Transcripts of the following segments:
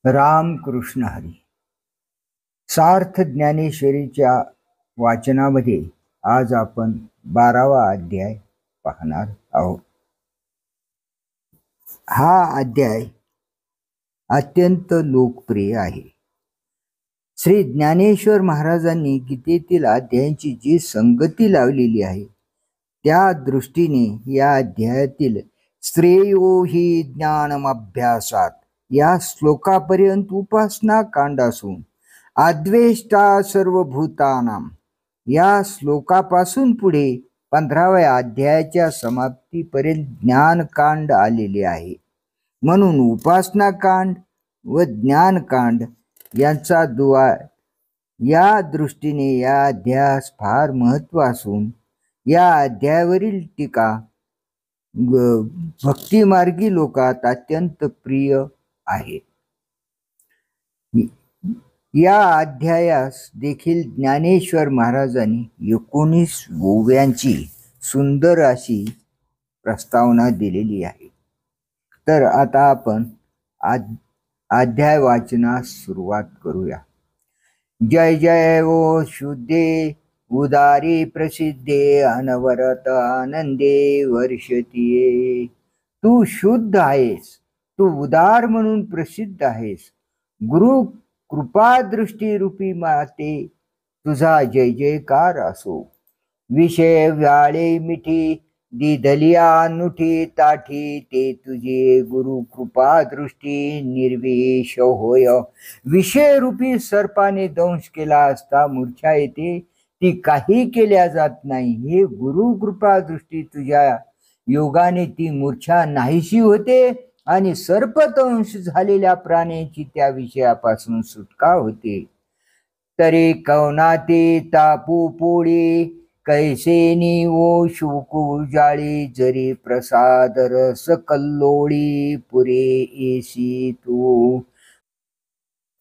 रामकृष्ण हरी. सार्थ ज्ञानेश्वरीच्या वाचनामध्ये आज आपण 12वा अध्याय पाहणार आहोत. हा अध्याय अत्यंत लोकप्रिय आहे. श्री ज्ञानेश्वर महाराजांनी गीतेतील अध्यायांची जी संगती लावलेली आहे त्या दृष्टीने या अध्यायातील श्रेयो हि ज्ञानमभ्यासात या श्लोकापर्यंत उपासना कांड असून अद्वेष्टा सर्वभूतानां या श्लोकापासून पुढे 15व्या अध्यायाच्या समाप्तीपर्यंत ज्ञानकांड आलेले आहे. म्हणून उपासनाकांड व ज्ञानकांड यांचा दुवा या दृष्टीने या अध्यायास फार महत्त्व असून या अध्यायावरील टीका भक्तिमार्गी लोकात अत्यंत प्रिय आहे. या अध्यायास देखील ज्ञानेश्वर महाराजांनी 19 ओव्यांची सुंदर अशी प्रस्तावना दिलेली आहे. तर आता आपण अध्याय वाचनास सुरुवात करूया. जय जय ओ शुद्धे उदारी प्रसिद्धे अनवरत आनंदे वर्षतीये. तू शुद्ध आहेस, तू उदार म्हणून प्रसिद्ध आहेस. गुरु कृपा दृष्टी रूपी माते तुझा जय जयकार असो. विषय व्याळे मिठी दिदलिया नुठी ताठी ते तुझे गुरु कृपा दृष्टी निर्विष होय. विषय रूपी सर्पाने दंश केला असता मूर्छा येते, ती काही केल्या जात नाही. हे गुरु कृपा दृष्टी तुझ्या योगाने ती मूर्छा नाहीशी होते आणि सर्पदंश झालेल्या प्राण्याची त्या विषयापासून सुटका होते. तरी कवनाते तापू पोळी कैसेनी ओ शुकू जाळी. जरी प्रसाद रस कल्लोळी पुरे येसी तू.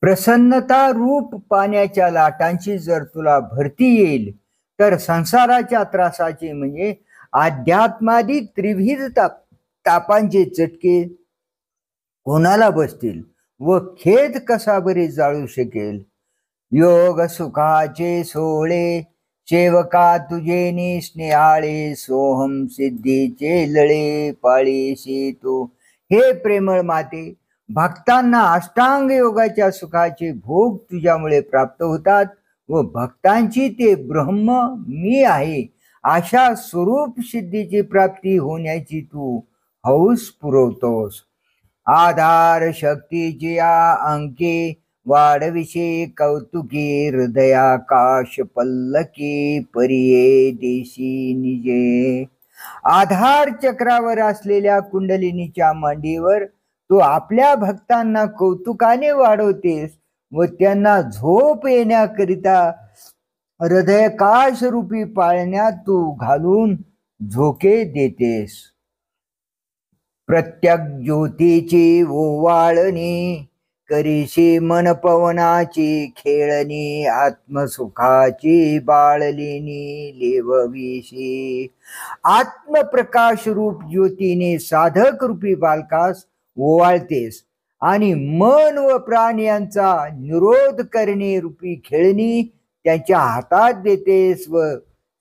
प्रसन्नता रूप पाण्याच्या लाटांची जर तुला भरती येईल तर संसाराच्या त्रासाचे म्हणजे अध्यात्मादी त्रिविध तापांचे चटके कोणाला बसतील व खेद कसा बरे जाळू शकेल. योग सुखाचे सोळे सेवका तुझे नि स्नेहाळे. सोहम सिद्धीचे लळे पाळीशी तू. हे प्रेमळ माते, भक्तांना अष्टांग योगाच्या सुखाचे भोग तुझ्यामुळे प्राप्त होतात व भक्तांची ते ब्रह्म मी आहे अशा स्वरूप सिद्धीची प्राप्ती होण्याची तू हौस पुरवतोस. आधार शक्तीची या अंके वाढविषे कौतुकी. हृदयाकाश पल्लकी परिये देशी निजे. आधार चक्रावर असलेल्या कुंडलिनीच्या मांडीवर तू आपल्या भक्तांना कौतुकाने वाढवतेस व त्यांना झोप येण्याकरिता हृदयकाश रूपी पाळण्यात तू घालून झोके देतेस. प्रत्यक ज्योतीची ओवाळणी करीशी मन पवनाची खेळणी. आत्मसुखाची बाळलिनी लेवविशी. आत्मप्रकाश रूप ज्योतीने साधक रूपी बालकास ओवाळतेस आणि मन व प्राण यांचा निरोध करणे रूपी खेळणी त्यांच्या हातात देतेस व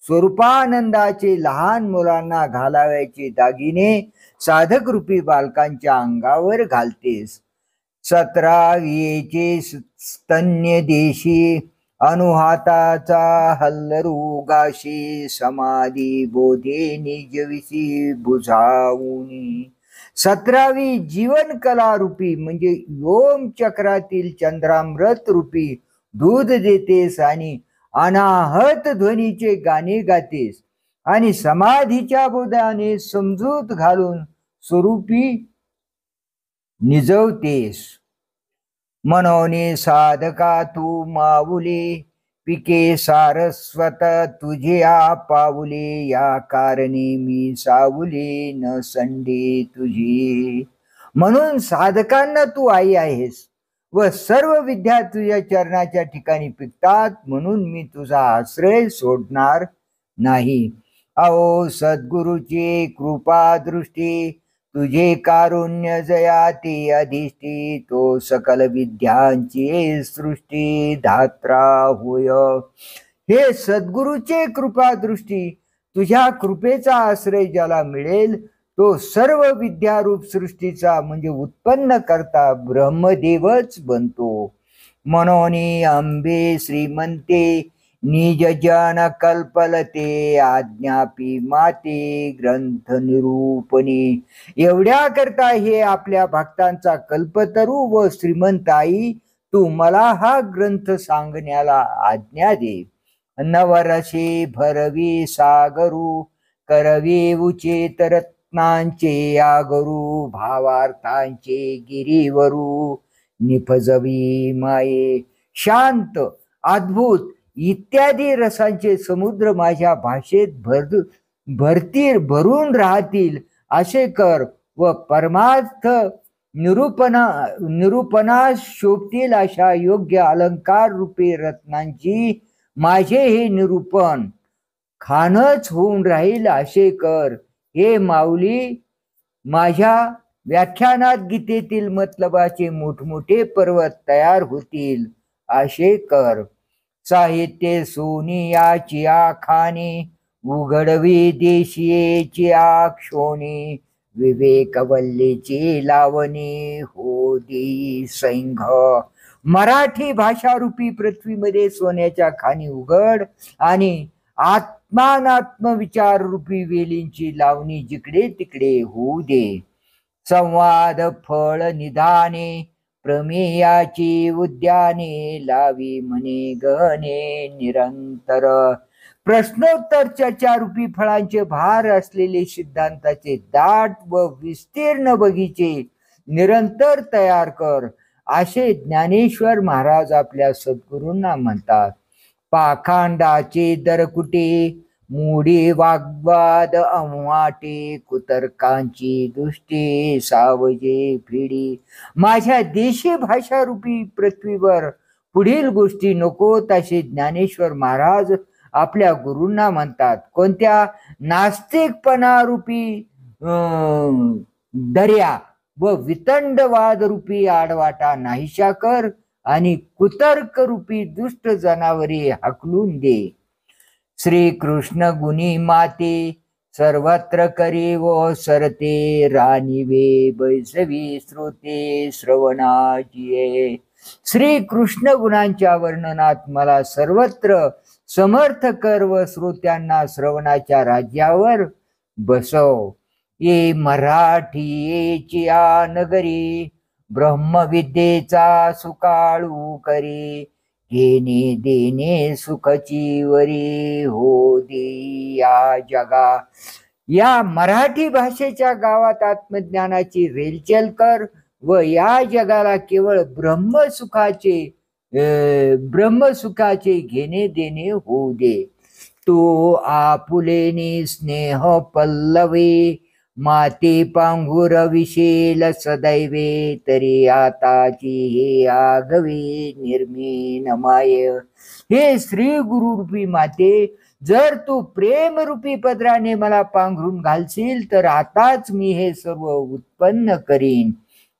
स्वरूपानंदाचे लहान मुलांना घालावायचे दागिने साधक रूपी बालकांच्या अंगावर घालतेस. 17 स्तन्य देशी अनुहाताचा हल्लरू गाशी. समाधी बोधे निजविसी बुझावूनी. 17वी जीवन कला रूपी म्हणजे ओम चक्रातील चंद्रामृत रूपी दूध देतेस आणि अनाहत ध्वनीचे गाणे गातेस आणि समाधीच्या बोधाने समजूत घालून स्वरूपी निजवतेस. मनोने साधका तू माऊली पिके सारस्वत तुझ्या पाऊले. या कारणे मी सावली न संडे तुझी. म्हणून साधकांना तू आई आहेस व सर्व विद्या तुझ्या चरणाच्या ठिकाणी पिकतात, म्हणून मी तुझा आश्रय सोडणार नाही. अहो सद्गुरूची कृपा दृष्टी तुझे कारुण्य जयाती अधिष्ठी, तो सकल विद्यांची सृष्टी धात्रा होय. हे सद्गुरूचे कृपा दृष्टी, तुझ्या कृपेचा आश्रय ज्याला मिळेल तो सर्व विद्यारूप सृष्टीचा म्हणजे उत्पन्न करता ब्रह्मदेवच बनतो. म्हणून अंबे श्रीमंते निज जन कल्पलते, आज्ञापी माते ग्रंथ निरूपणी. एवढ्या करता हे आपल्या भक्तांचा कल्पतरू व श्रीमंत आई, तू मला हा ग्रंथ सांगण्याला आज्ञा दे. नवरसे भरवी सागरू, करवी उचेत रत्नांचे आगरू, भावार्थांचे गिरीवरू निपजवी माये. शांत, अद्भुत इत्यादी रसांचे समुद्र माझ्या भाषेत भरून राहतील असे कर व परमार्थ निरूपणास शोभतील अशा योग्य अलंकार रूपी रत्नांची माझे हे निरूपण खानच होऊन राहील असे कर. हे माऊली, माझ्या व्याख्यानात गीतेतील मतलबाचे मोठमोठे पर्वत तयार होतील असे कर. साहित्य सोनियाची आखाने, उघडवी देशीयेची आक्षोणी, विवेकवल्लीची लावणी हो दे सैंघ. मराठी भाषारूपी पृथ्वीमध्ये सोन्याच्या खाणी उघड आणि आत्मानात्म विचार रूपी वेलींची लावणी जिकडे तिकडे होऊ दे. संवाद फळ निधाने, प्रमेयाची उद्याने, लावी म्हणे गहने निरंतर. प्रश्नोत्तर चर्चारूपी फळांचे भार असलेले सिद्धांताचे दाट व विस्तीर्ण बगीचे निरंतर तयार कर असे ज्ञानेश्वर महाराज आपल्या सद्गुरूंना म्हणतात. पाखांडाचे दरकुटे, मूढे वाग्वाद अमवाटे, कुतर्कांची दुष्टे सावजे फिडी. माझ्या देशी भाषारूपी पृथ्वीवर पुढील गोष्टी नकोत असे ज्ञानेश्वर महाराज आपल्या गुरूंना म्हणतात. कोणत्या? नास्तिकपणारूपी दर्या व वितंडवाद रूपी आडवाटा नाहीशा कर आणि कुतर्क रूपी दुष्ट जनावरे हकलून दे. श्री कृष्ण गुणी माते, सर्वत्र करी व सरते, राणीवे बैसवी श्रोते श्रवणाजिये. श्री कृष्ण गुणांच्या वर्णनात मला सर्वत्र समर्थ कर व श्रोत्यांना श्रवणाच्या राज्यावर बसव. ये मराठी या नगरी, ब्रह्मविद्येचा सुकाळू करी, घेणे देणे सुखची वरी हो दे या जगा. या मराठी भाषेच्या गावात आत्मज्ञानाची रेलचेल कर व या जगाला केवळ ब्रह्मसुखाचे घेणे देणे होऊ दे. तो आपुलेनी स्नेह पल्लवे, माते पांघुर विशेल सदैवे, तरी आताची हे आगवे निर्मीन माय. हे श्री गुरुरूपी माते, जर तू प्रेम रूपी पदराने मला पांघरून घालशील तर आताच मी हे सर्व उत्पन्न करीन.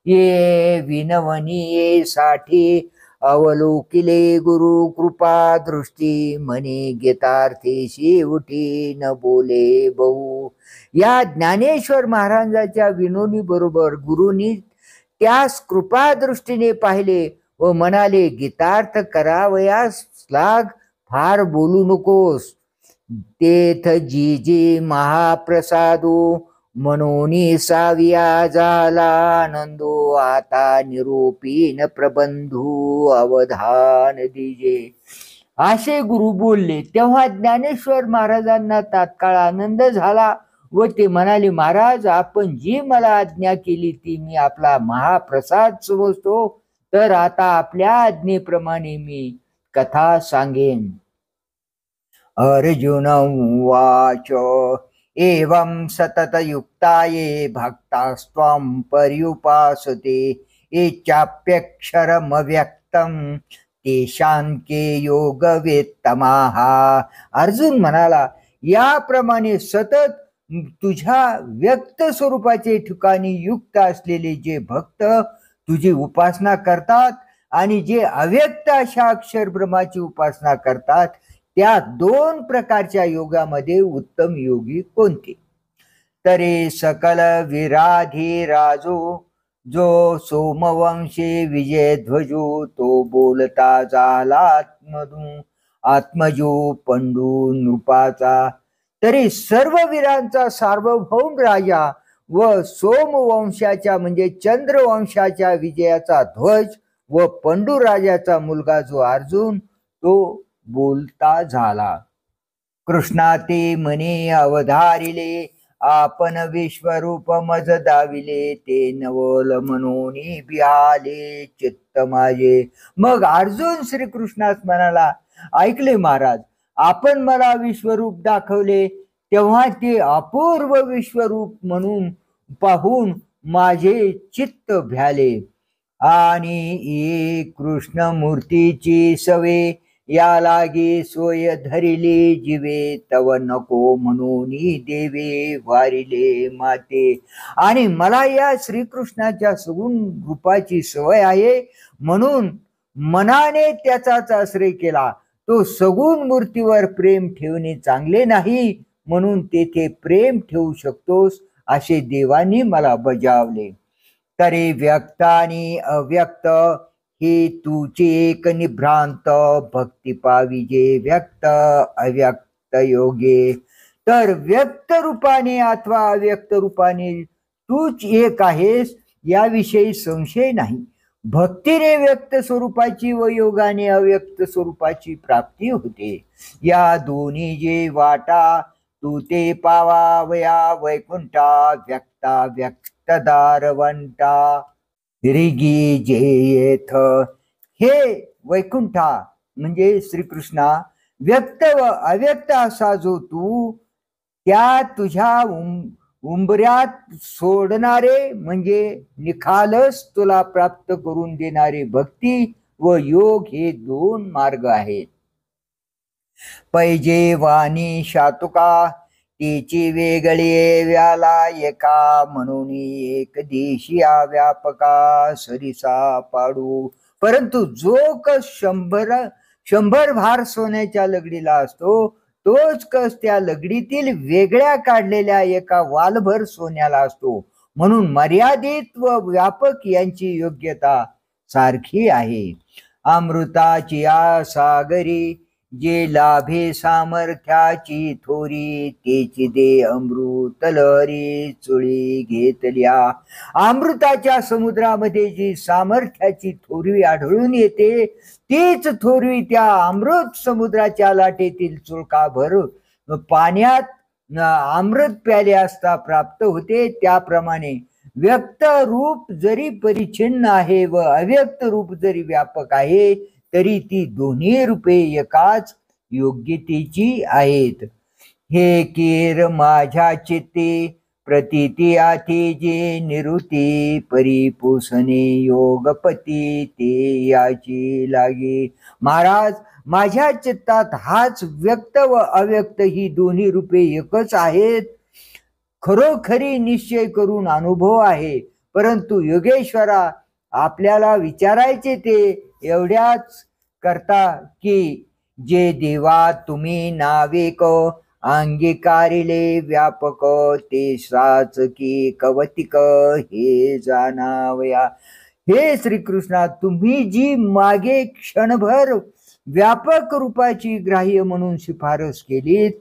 ये विनवनी ये साठी, अवलोकिले गुरु कृपा दृष्टी, म्हणे गीतार्थेशी उठी न बोले बहु. या ज्ञानेश्वर महाराजांच्या विनोनी बरोबर गुरुनी त्यास कृपा दृष्टीने पाहिले व म्हणाले, गीतार्थ करावयास लाग, फार बोलू नकोस. तेथ जी जी महाप्रसादो, मनोनी साविया झाला आनंदो, आता निरोपीन प्रबंधू अवधान दिजे. असे गुरु बोलले तेव्हा ज्ञानेश्वर महाराजांना तात्काळ आनंद झाला व ते म्हणाले, महाराज आपण जी मला आज्ञा केली ती मी आपला महाप्रसाद समजतो, तर आता आपल्या आज्ञेप्रमाणे मी कथा सांगेन. अर्जुन उवाच एवं सतत युक्ताये भक्तास्त्वं पर्युपासते, ये चाप्यक्षरमव्यक्तं तेषांके योगवेत्तमाः. अर्जुन म्हणाला, याप्रमाणे सतत तुझ्या व्यक्त स्वरूपाचे ठिकाणी युक्त असलेले जे भक्त तुझी उपासना करतात आणि जे अव्यक्त अशा अक्षर ब्रह्माची उपासना करतात, त्या दोन प्रकारच्या योगामध्ये उत्तम योगी कोणते? तरे सकल विराधी राजो, जो सोमवंशी विजयध्वजो, तो बोलता झाला आत्मजो पंडू नृपाचा. तरी सर्व वीरांचा सार्वभौम राजा व सोमवंशाच्या म्हणजे चंद्रवंशाच्या विजयाचा ध्वज व पंडू राजाचा मुलगा जो अर्जुन, तो बोलता झाला. कृष्णा ते म्हणे अवधारिले, आपण विश्वरूप मज दाविले, ते नवल मनोनी बिहाले चित्त माझे. मग अर्जुन श्रीकृष्णास म्हणाला, ऐकले महाराज, आपण मला विश्वरूप दाखवले तेव्हा ते अपूर्व विश्वरूप म्हणून पाहून माझे चित्त भ्याले, आणि ये कृष्ण मूर्तीची सवे या लागे सोय धरिले जीवे, तव नको म्हणून देवे वारिले माते. आणि मला या श्रीकृष्णाच्या सगुण रूपाची सवय आहे म्हणून मनाने त्याचाच आश्रय केला. तो सगुण मूर्तीवर प्रेम ठेवणे चांगले नाही म्हणून तेथे प्रेम ठेवू शकतोस असे देवांनी मला बजावले. तरी व्यक्त आणि अव्यक्त ही तुची एक निभ्रांत भक्ती पाविजे व्यक्त अव्यक्त योगे. तर व्यक्त रूपाने अथवा अव्यक्त रूपाने तूच एक आहेस याविषयी संशय नाही. भक्तीने व्यक्त स्वरूपाची व योगाने अव्यक्त स्वरूपाची प्राप्ती होते. या दोन्ही जे वाटा तू ते पावावया वैकुंठा, व्यक्ता व्यक्त दारवंटा रिगी जे येथ. हे वैकुंठा म्हणजे श्रीकृष्णा, व्यक्त व अव्यक्त असा जो तू, त्या तुझ्या उंबऱ्यात सोडणारे म्हणजे निखालस तुला प्राप्त करून देणारे भक्ती व योग हे दोन मार्ग आहेत. पैजे वाणी शातुका तिची वेगळी व्याला एका, म्हणून एक देशिया व्यापका सरिसा पाडू. परंतु जो कस शंभर भार सोन्याच्या लगडीला असतो, तोच कस त्या लगडीतील वेगळ्या काढलेल्या एका वालभर सोन्याला असतो. म्हणून मर्यादित व व्यापक यांची योग्यता सारखी आहे. अमृताची या सागरी जे लाभे सामर्थ्याची थोरी, तेची दे अमृत लहरी चुळी घेतल्या. अमृताच्या समुद्रामध्ये जी सामर्थ्याची थोरवी आढळून येते, तीच थोरवी त्या अमृत समुद्राच्या लाटेतील चुळकाभर पाण्यात अमृत प्याले असता प्राप्त होते. त्याप्रमाणे व्यक्त रूप जरी परिच्छिन्न आहे व अव्यक्त रूप जरी व्यापक आहे, तरी ती दोन्ही रूपे एकाच योग्यतेची आहेत. हे कीर माझ्या चित्ते प्रतीती आधी जे निवृत्ती, परिपोषणे योगपती ते याची लागे. महाराज, माझ्या चित्तात हाच व्यक्त व अव्यक्त ही दोन्ही रूपे एकच आहेत खरोखरी निश्चय करून अनुभव आहे. परंतु योगेश्वरा, आपल्याला विचारायचे ते एवढ्याच करता की जे देवा तुम्ही नाविक अंगीकारिले व्यापक, ते साच की कवतिक हे जाणावया. हे श्रीकृष्णा, तुम्ही जी मागे क्षणभर व्यापक रूपाची ग्राह्य म्हणून शिफारस केलीत,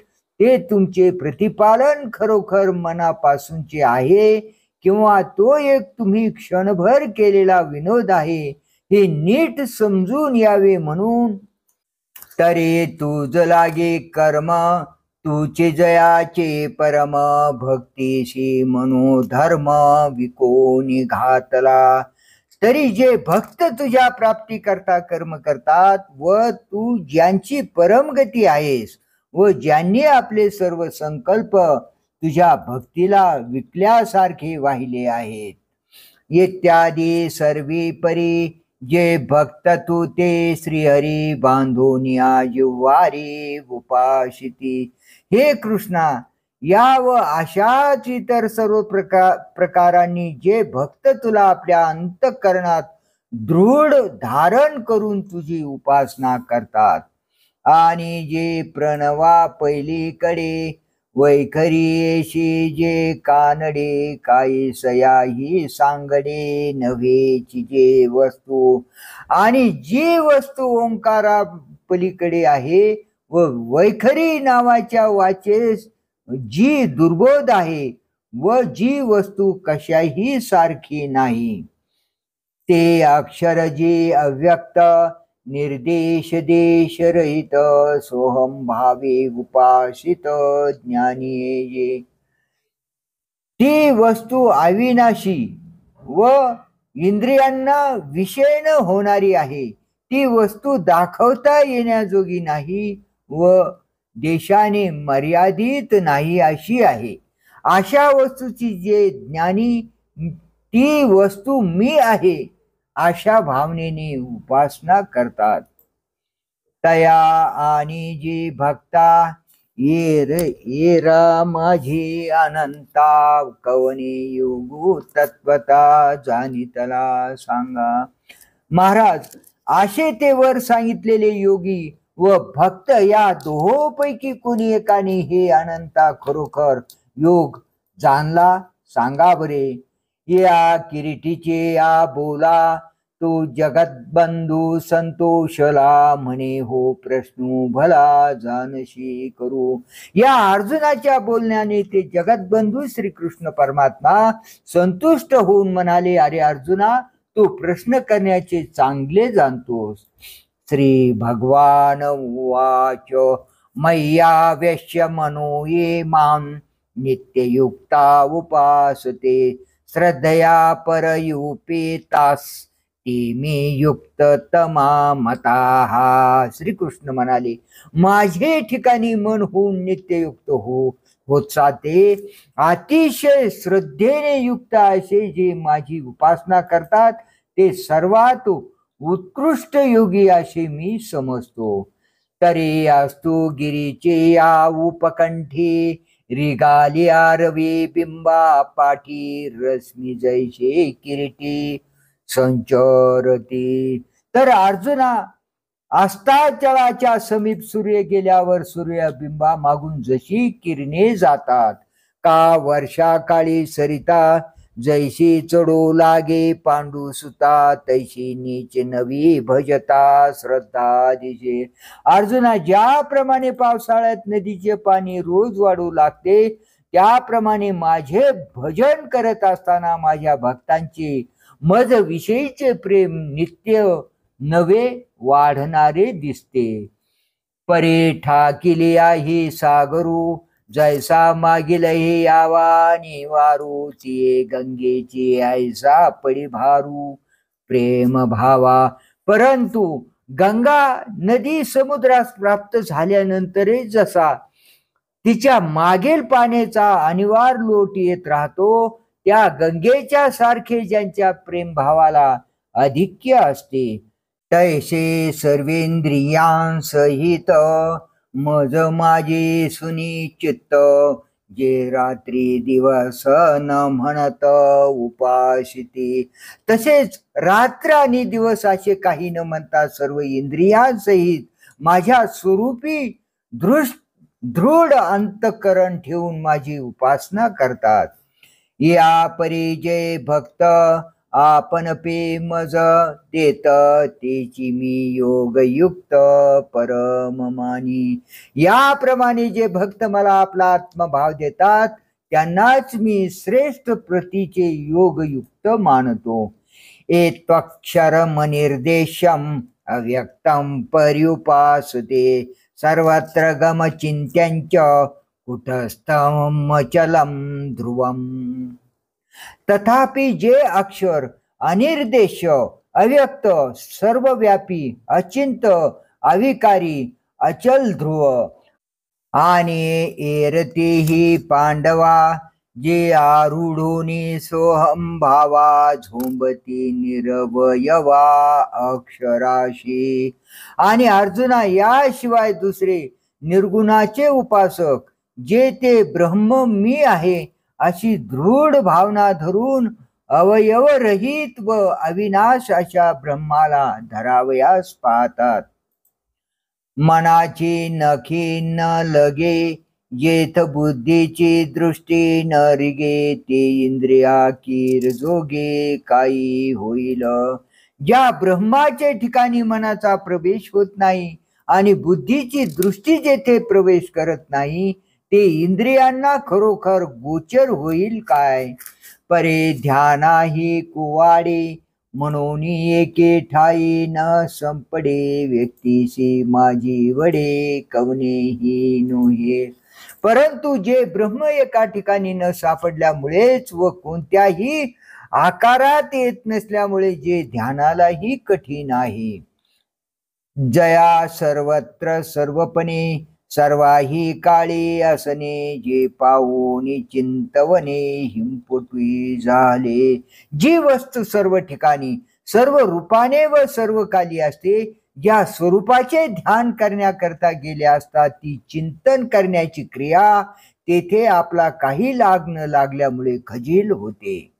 ते तुमचे प्रतिपालन खरोखर मनापासूनचे आहे किंवा तो एक तुम्ही क्षणभर केलेला विनोद आहे, हे नीट समजून यावे म्हणून. तरी तुझ लागे कर्म तुचे जयाचे परम, भक्तीशी मनोधर्म विकोनी घातला. तरी जे भक्त तुझ्या प्राप्ती करता कर्म करतात व तू ज्यांची परमगती आहेस व ज्यांनी आपले सर्व संकल्प तुझ्या भक्तीला विकल्यासारखे वाहिले आहेत, इत्यादी सर्वी परी जे भक्त तू ते श्रीहरी बांधून जिव्हारी उपाशिती. हे कृष्णा, या व अशाच इतर सर्व प्रकारांनी जे भक्त तुला आपल्या अंतःकरणात दृढ धारण करून तुझी उपासना करतात आणि जे प्रणवा पहिलीकडे वैखरीशी जे कानडे काही सयाही सांगडे नव्हेची जे वस्तू आणि जी वस्तू ओंकारा पलीकडे आहे व वैखरी नावाच्या वाचेस जी दुर्बोध आहे व जी वस्तू कशाही सारखी नाही ते अक्षर जे अव्यक्त निर्देश देश रहित सोहम भावे उपासित ज्ञानी जे ती वस्तू अविनाशी व इंद्रियांना विषय न होणारी आहे ती वस्तू दाखवता येण्याजोगी नाही व देशाने मर्यादित नाही अशी आहे अशा वस्तूची जे ज्ञानी ती वस्तू मी आहे अशा भावनेने उपासना करतात तया आणि जी भक्ता ये माझी अनंता कवने योगू तत्वता जाणितला सांगा महाराज असे ते वर सांगितलेले योगी व भक्त या दोहोपैकी कोणी एकाने हे अनंता खरोखर योग जाणला सांगा बरे या किरीटीचे या बोला तो जगतबंधू संतोषला म्हणे हो प्रश्न भला जानशी करू या अर्जुनाच्या बोलण्याने ते जगतबंधू श्रीकृष्ण परमात्मा संतुष्ट होऊन म्हणाले अरे अर्जुना तू प्रश्न करण्याचे चांगले जाणतोस श्री भगवान उवाच मय्या व्यश्य मनो ये मां नित्ययुक्ता उपासते श्रद्धया परयुपेतास ते मे युक्त तमा मताहा श्रीकृष्ण म्हणाले माझे ठिकाणी मन होऊन नित्ययुक्त होत जाते अतिशय श्रद्धेने युक्त असे जे माझी उपासना करतात ते सर्वात उत्कृष्ट योगी असे मी समजतो तरी असतो गिरीचे या उपकंठी रिगालिया रवी बिंबा पाठी रश्मी जैसे किरीटी संचरती तर अर्जुना अस्ताचळाच्या समीप सूर्य गेल्यावर सूर्यबिंबा मागून जशी किरणे जातात का वर्षाकाळी सरिता जैशी चढू लागे पांडू सुता तैशी नीच नवी भजता श्रद्धा दिशे अर्जुना ज्याप्रमाणे पावसाळ्यात नदीचे पाणी रोज वाढू लागते त्याप्रमाणे माझे भजन करत असताना माझ्या भक्तांची मज विषयीचे प्रेम नित्य नवे वाढणारे दिसते परे ठाकिले आहे सागरू जैसा मागील हे यावा निवारू ती गंगेची ऐसा पडी भारू प्रेम भावा परंतु गंगा नदी समुद्रास प्राप्त झाल्यानंतरही जसा तिच्या मागील पाण्याचा अनिवार्य लोट येत राहतो त्या गंगेच्या सारखे ज्यांच्या प्रेम भावाला अधिक्य असते तैसे सर्वेंद्रियांसहित मज माझे सुनिश्चित जे रात्री दिवस न म्हणत उपासिते तसेच रात्र आणि दिवस असे काही न म्हणता सर्व इंद्रियांसहित माझ्या स्वरूपी दृढ अंतकरण ठेवून माझी उपासना करतात या परिजय भक्त आपण पे मज देत तेची मी योगयुक्त परम मानी याप्रमाणे जे भक्त मला आपला आत्मभाव देतात त्यांनाच मी श्रेष्ठ प्रतीचे योगयुक्त मानतो एत्वक्षरम निर्देशम अव्यक्तम पर्युपासते सर्वत्र गम चिंत्यांच कुटस्थम चलम ध्रुवम तथापि जे अक्षर अनिर्देश अव्यक्त सर्वव्यापी अचिंत अविकारी अचल ध्रुव आणि एरतेही पांडवा जे आरूढोनी सोहम भावा झोंबती निरवयवा अक्षराशी आणि अर्जुना याशिवाय दुसरे निर्गुणाचे उपासक जे ते ब्रह्म मी आहे अशी दृढ भावना धरून अवयवरहित व अविनाश अशा ब्रह्माला धरावयास पाहतात. मनाची नखी न लगे जेथ बुद्धीची दृष्टी न रिगे ते इंद्रिया कीर जोगे काही होईल. ज्या ब्रह्माच्या ठिकाणी मनाचा प्रवेश होत नाही आणि बुद्धीची दृष्टी जेथे प्रवेश करत नाही ते इंद्रियांना खरोखर गोचर होईल काय. परे ध्यानाही कुवाडे म्हणून एके ठाई न संपडे व्यक्तीशी माझी वडे कवनेही नोहे. परंतु जे ब्रह्म एका ठिकाणी न सापडल्यामुळेच व कोणत्याही आकारात येत नसल्यामुळे जे ध्यानालाही कठीण आहे. जया सर्वत्र सर्वपणे सर्वाही काळी असणे जे पाहून चिंतवणे हिंपुटवी झाले. जी वस्तू सर्व ठिकाणी सर्व रूपाने व सर्व काली असते ज्या स्वरूपाचे ध्यान करण्याकरता गेले असता ती चिंतन करण्याची क्रिया तेथे आपला काही लाग न लागल्यामुळे खजील होते.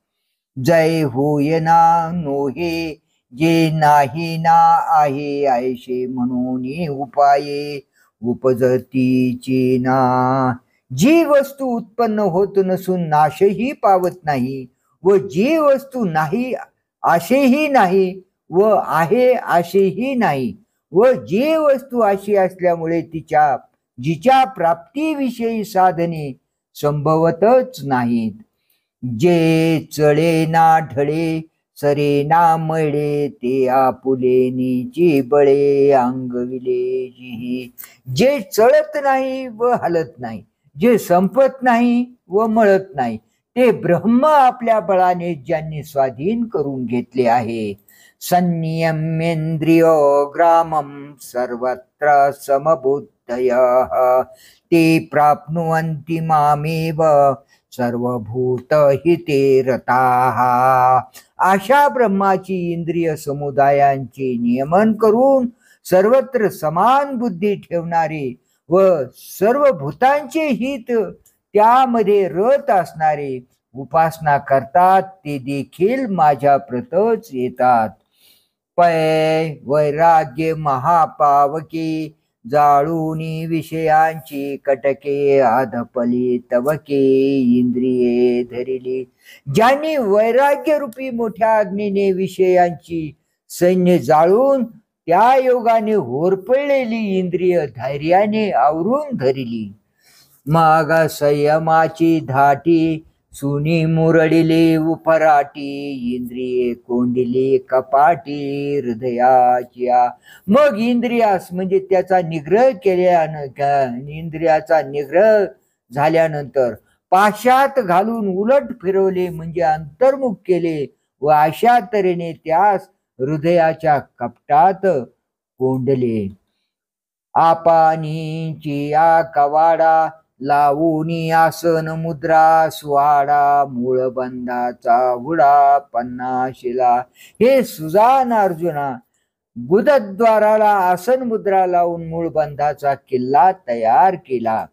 जय होय ना नोहे जे नाही ना आहे आयशे म्हणून उपाये उपजतीची ना. जी वस्तू उत्पन्न होत नसून नाशही पावत नाही व जी वस्तू नाही असेही नाही व आहे असेही नाही व जी वस्तू अशी असल्यामुळे जिच्या प्राप्तीविषयी साधने संभवतच नाहीत. जे चळे ना ढळे सरे ना मळे ते आपुले नीची बळे अंगविले जी. जे चळत नाही व हलत नाही जे संपत नाही व मळत नाही ते ब्रह्म आपल्या बळाने ज्यांनी स्वाधीन करून घेतले आहे. संयमेंद्रियो ग्रामम सर्वत्र समबुद्धय ते प्राप्नुवन्ति मामेव सर्वभूत हिते रताः. अशा ब्रह्माची इंद्रिय समुदायांचे नियमन करून सर्वत्र समान बुद्धी ठेवणारे व सर्व भूतांचे हित त्यामध्ये रत असणारे उपासना करतात ते देखील माझ्या प्रतच येतात. पै वैराग्य महापावके जाळूनी विषयांची कटके आधपली तवके इंद्रिये धरिली. ज्यांनी वैराग्य रूपी मोठ्या अग्नीने विषयांची सैन्य जाळून त्या योगाने होरपळलेली इंद्रिय धैर्याने आवरून धरिली. मग संयमाची धाटी सुनी मुरडिले उपराटी इंद्रिये कोंडिले कपाटी हृदयाच्या. मग इंद्रियास म्हणजे त्याचा निग्रह इंद्रियाचा निग्रह झाल्यानंतर पाशात घालून उलट फिरवले म्हणजे अंतर्मुख केले व अशा तऱ्हेने त्यास हृदयाच्या कपटात कोंडले. आपानीची या कवाडा लावूनी आसन मुद्रा स्वाडा मूळ बंधाचा हुडा पन्नाशीला. हे सुजान अर्जुना, गुदद्वाराला आसन मुद्रा लावून मूळ बंधाचा किल्ला तयार केला.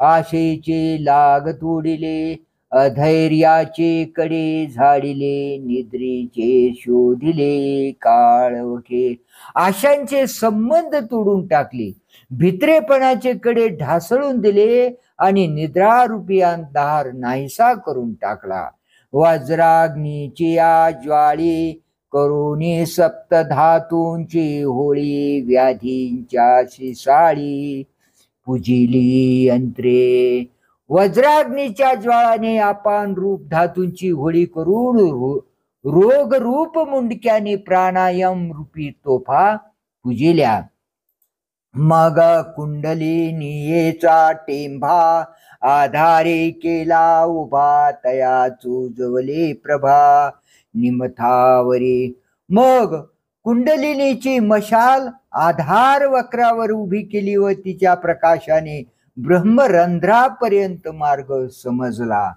आशेचे लाग तोडिले अधैर्याचे कडे झाडिले निद्रेचे शोधिले काळवखे. आशांचे संबंध तोडून टाकले भित्रेपणाचे कडे ढासळून दिले आणि निद्रारूपी अंधार नाहीसा करून टाकला. वज्राग्नीची या ज्वाळी करुणी सप्तधातूंची होळी व्याधींच्या शिसाळी पुजिली यंत्रे. वज्राग्नीच्या ज्वाळाने आपण रूप धातूंची होळी करून रोग रूप मुंडक्याने प्राणायाम रूपी तोफा पुजिल्या. मग कुंडलिनीचा टेंभा आधारे केला उभा तया चोजवले प्रभा निमथावरी. मग कुंडलिनीची मशाल आधार वक्रावर उभी केली व तिच्या प्रकाशाने ब्रह्मरंध्रापर्यंत मार्ग समजला.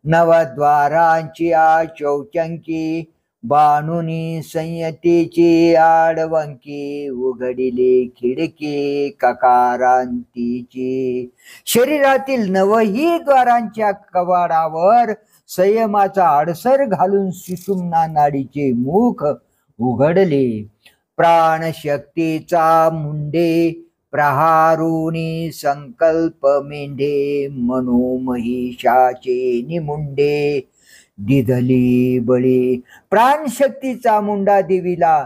नवद्वारांची चौचंकी बाणुनी संयतेचे आडवंके उघडिले खिडके ककारांतीचे. शरीरातील नवही द्वारांच्या कवाडावर संयमाचा आडसर घालून सुषुम्ना नाडीचे मुख उघडले. प्राणशक्तीचा मुंडे प्रहारुनी संकल्प मेंढे मनोमहिषाचे निमुंडे दिधली बळी. प्राणशक्तीचा मुंडा देवीला,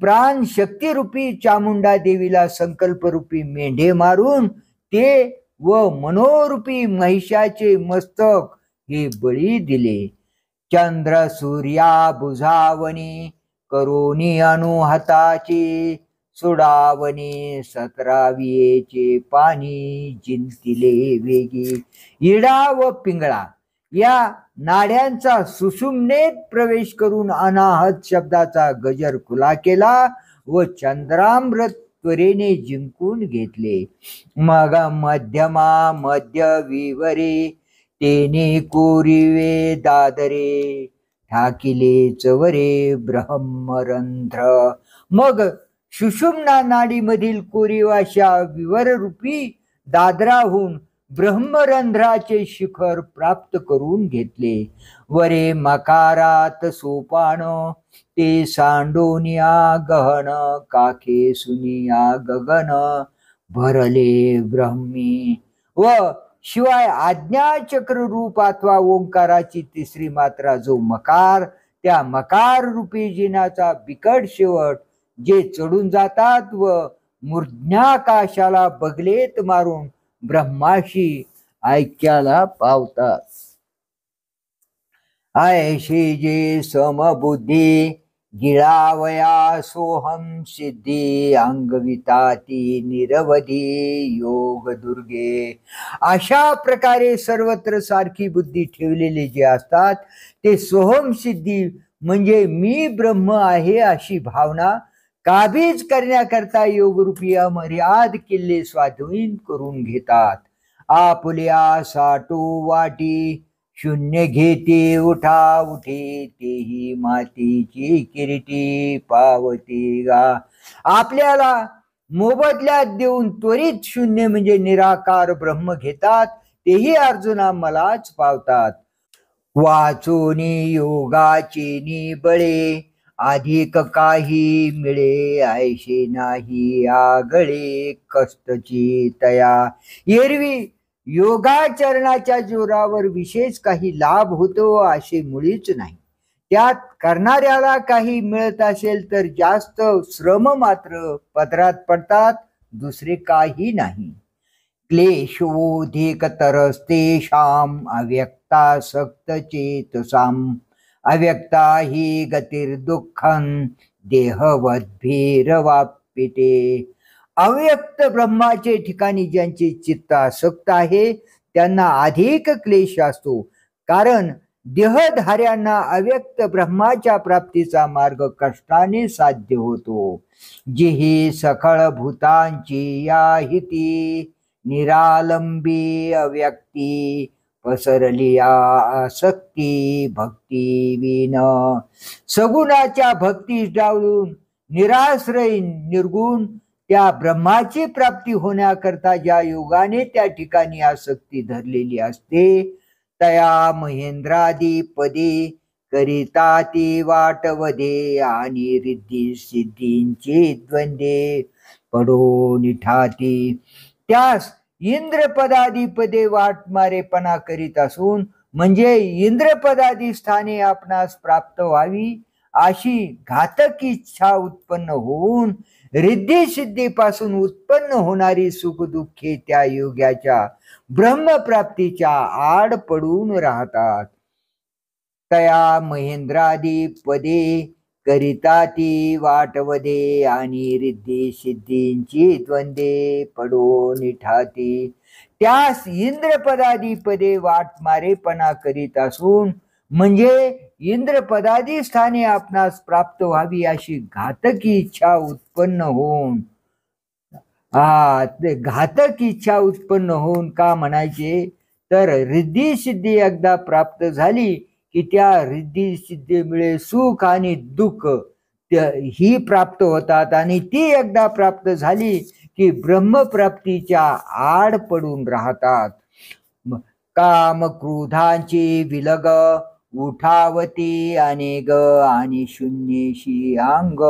प्राणशक्ती रूपी चामुंडा देवीला संकल्परूपी मेंढे मारून ते व मनोरूपी महिषाचे मस्तक हे बळी दिले. चंद्र सूर्या बुझावणी करोनी अनुहताचे सोडावणे 17वियेचे पाणी जिंतिले वेगी. इडा व पिंगळा या नाड्यांचा सुषुम्नेत प्रवेश करून अनाहत शब्दाचा गजर खुला केला व चंद्रामृत त्वरेने जिंकून घेतले. मग मध्यमा मध्य विवरे तेने कोरिवे दादरे ठाकिले चवरे ब्रह्मरंध्र. मग सुषुम्ना नाडीमधील कोरीवाशा विवररूपी दादराहून ब्रह्मरंध्राचे शिखर प्राप्त करून घेतले. वरे मकारात सोपान ते सांडोनिया गहन काखे सुनिया गगन भरले ब्रह्मी. व शिवाय आज्ञाचक्र रूप अथवा ओंकाराची तिसरी मात्रा जो मकार, त्या मकार रूपी जिनाचा बिकट शेवट जे चढून जातात व मूर्ध्याकाशाला बगलेत मारून ब्रह्माशी ऐक्याला पावतात. ऐशी जे समबुद्धी गिळावया सोहम सिद्धी अंगविताती निरवधी योग दुर्गे. अशा प्रकारे सर्वत्र सारखी बुद्धी ठेवलेले जे असतात ते सोहम सिद्धी म्हणजे मी ब्रह्म आहे अशी भावना काबीज करण्याकरता योगरूपी अमर्याद किल्ले स्वाधीन करून घेतात. आपुल्या साठू वाटी शून्य घेते उठा उठे तेही मातीची किरीटी पावती गा. आपल्याला मोबदल्यात देऊन त्वरित शून्य म्हणजे निराकार ब्रह्म घेतात, तेही अर्जुना मलाच पावतात. वाचोनी योगाची निबळे अधिक काही मिळे ऐशे नाही आगळे कष्टची तया. एरवी योगाचरणाच्या जोरावर विशेष काही लाभ होतो असे मुळीच नाही. त्यात करणाऱ्याला काही मिळत असेल तर जास्त श्रम मात्र पदरात पडतात, दुसरे काही नाही. क्लेशोधिक तरस्तेषां अव्यक्तासक्त चेतसाम अव्यक्ता ही गतिर्दुःखं देहवद्भिरवाप्यते. अव्यक्त ब्रह्माचे ठिकाणी ज्यांचे चित्त आसक्त आहे त्यांना अधिक क्लेश असतो, कारण देहधार्यांना अव्यक्त ब्रह्माच्या प्राप्तीचा मार्ग कष्टाने साध्य होतो. जिही सकळ भूतांची या हिती निरालंबी अव्यक्ती पसरली आसक्ती भक्ती विन. सगुणाच्या भक्तीस डावलून निराश्रय निर्गुण त्या ब्रह्माची प्राप्ती होण्याकरता ज्या योगाने त्या ठिकाणी आसक्ती धरलेली असते तया महेंद्रादी पदे करिता ती वाटवदे आणि रिद्धी सिद्धींचे द्वंद्वे पडो निठाती. त्यास इंद्रपदादी पदे वाटमारेपणा करीत असून म्हणजे इंद्रपदादी स्थाने आपणास प्राप्त व्हावी अशी घातक इच्छा उत्पन्न होऊन रिद्धी सिद्धीपासून उत्पन्न होणारी सुखदुःखे त्या योग्याच्या ब्रह्मप्राप्तीच्या आड पडून राहतात. तया महेंद्रादी पदे करिता ती वाटवदे आणि रिद्धी सिद्धींची द्वंद्वे पडो निठाती. त्यास इंद्रपदादी पदे वाटमारेपणा करीत असून म्हणजे इंद्रपदादी स्थाने आपणास प्राप्त व्हावी अशी घातकी इच्छा उत्पन्न होऊन घातक इच्छा उत्पन्न होऊन का म्हणायचे तर रिद्धी सिद्धी एकदा प्राप्त झाली की त्या रिद्धी सिद्धीमुळे सुख आणि दुःख ही प्राप्त होतात, आणि ती एकदा प्राप्त झाली की ब्रह्मप्राप्तीच्या आड पडून राहतात. काम क्रोधांची विलग उठावती अनेक आणि शून्यशी अंग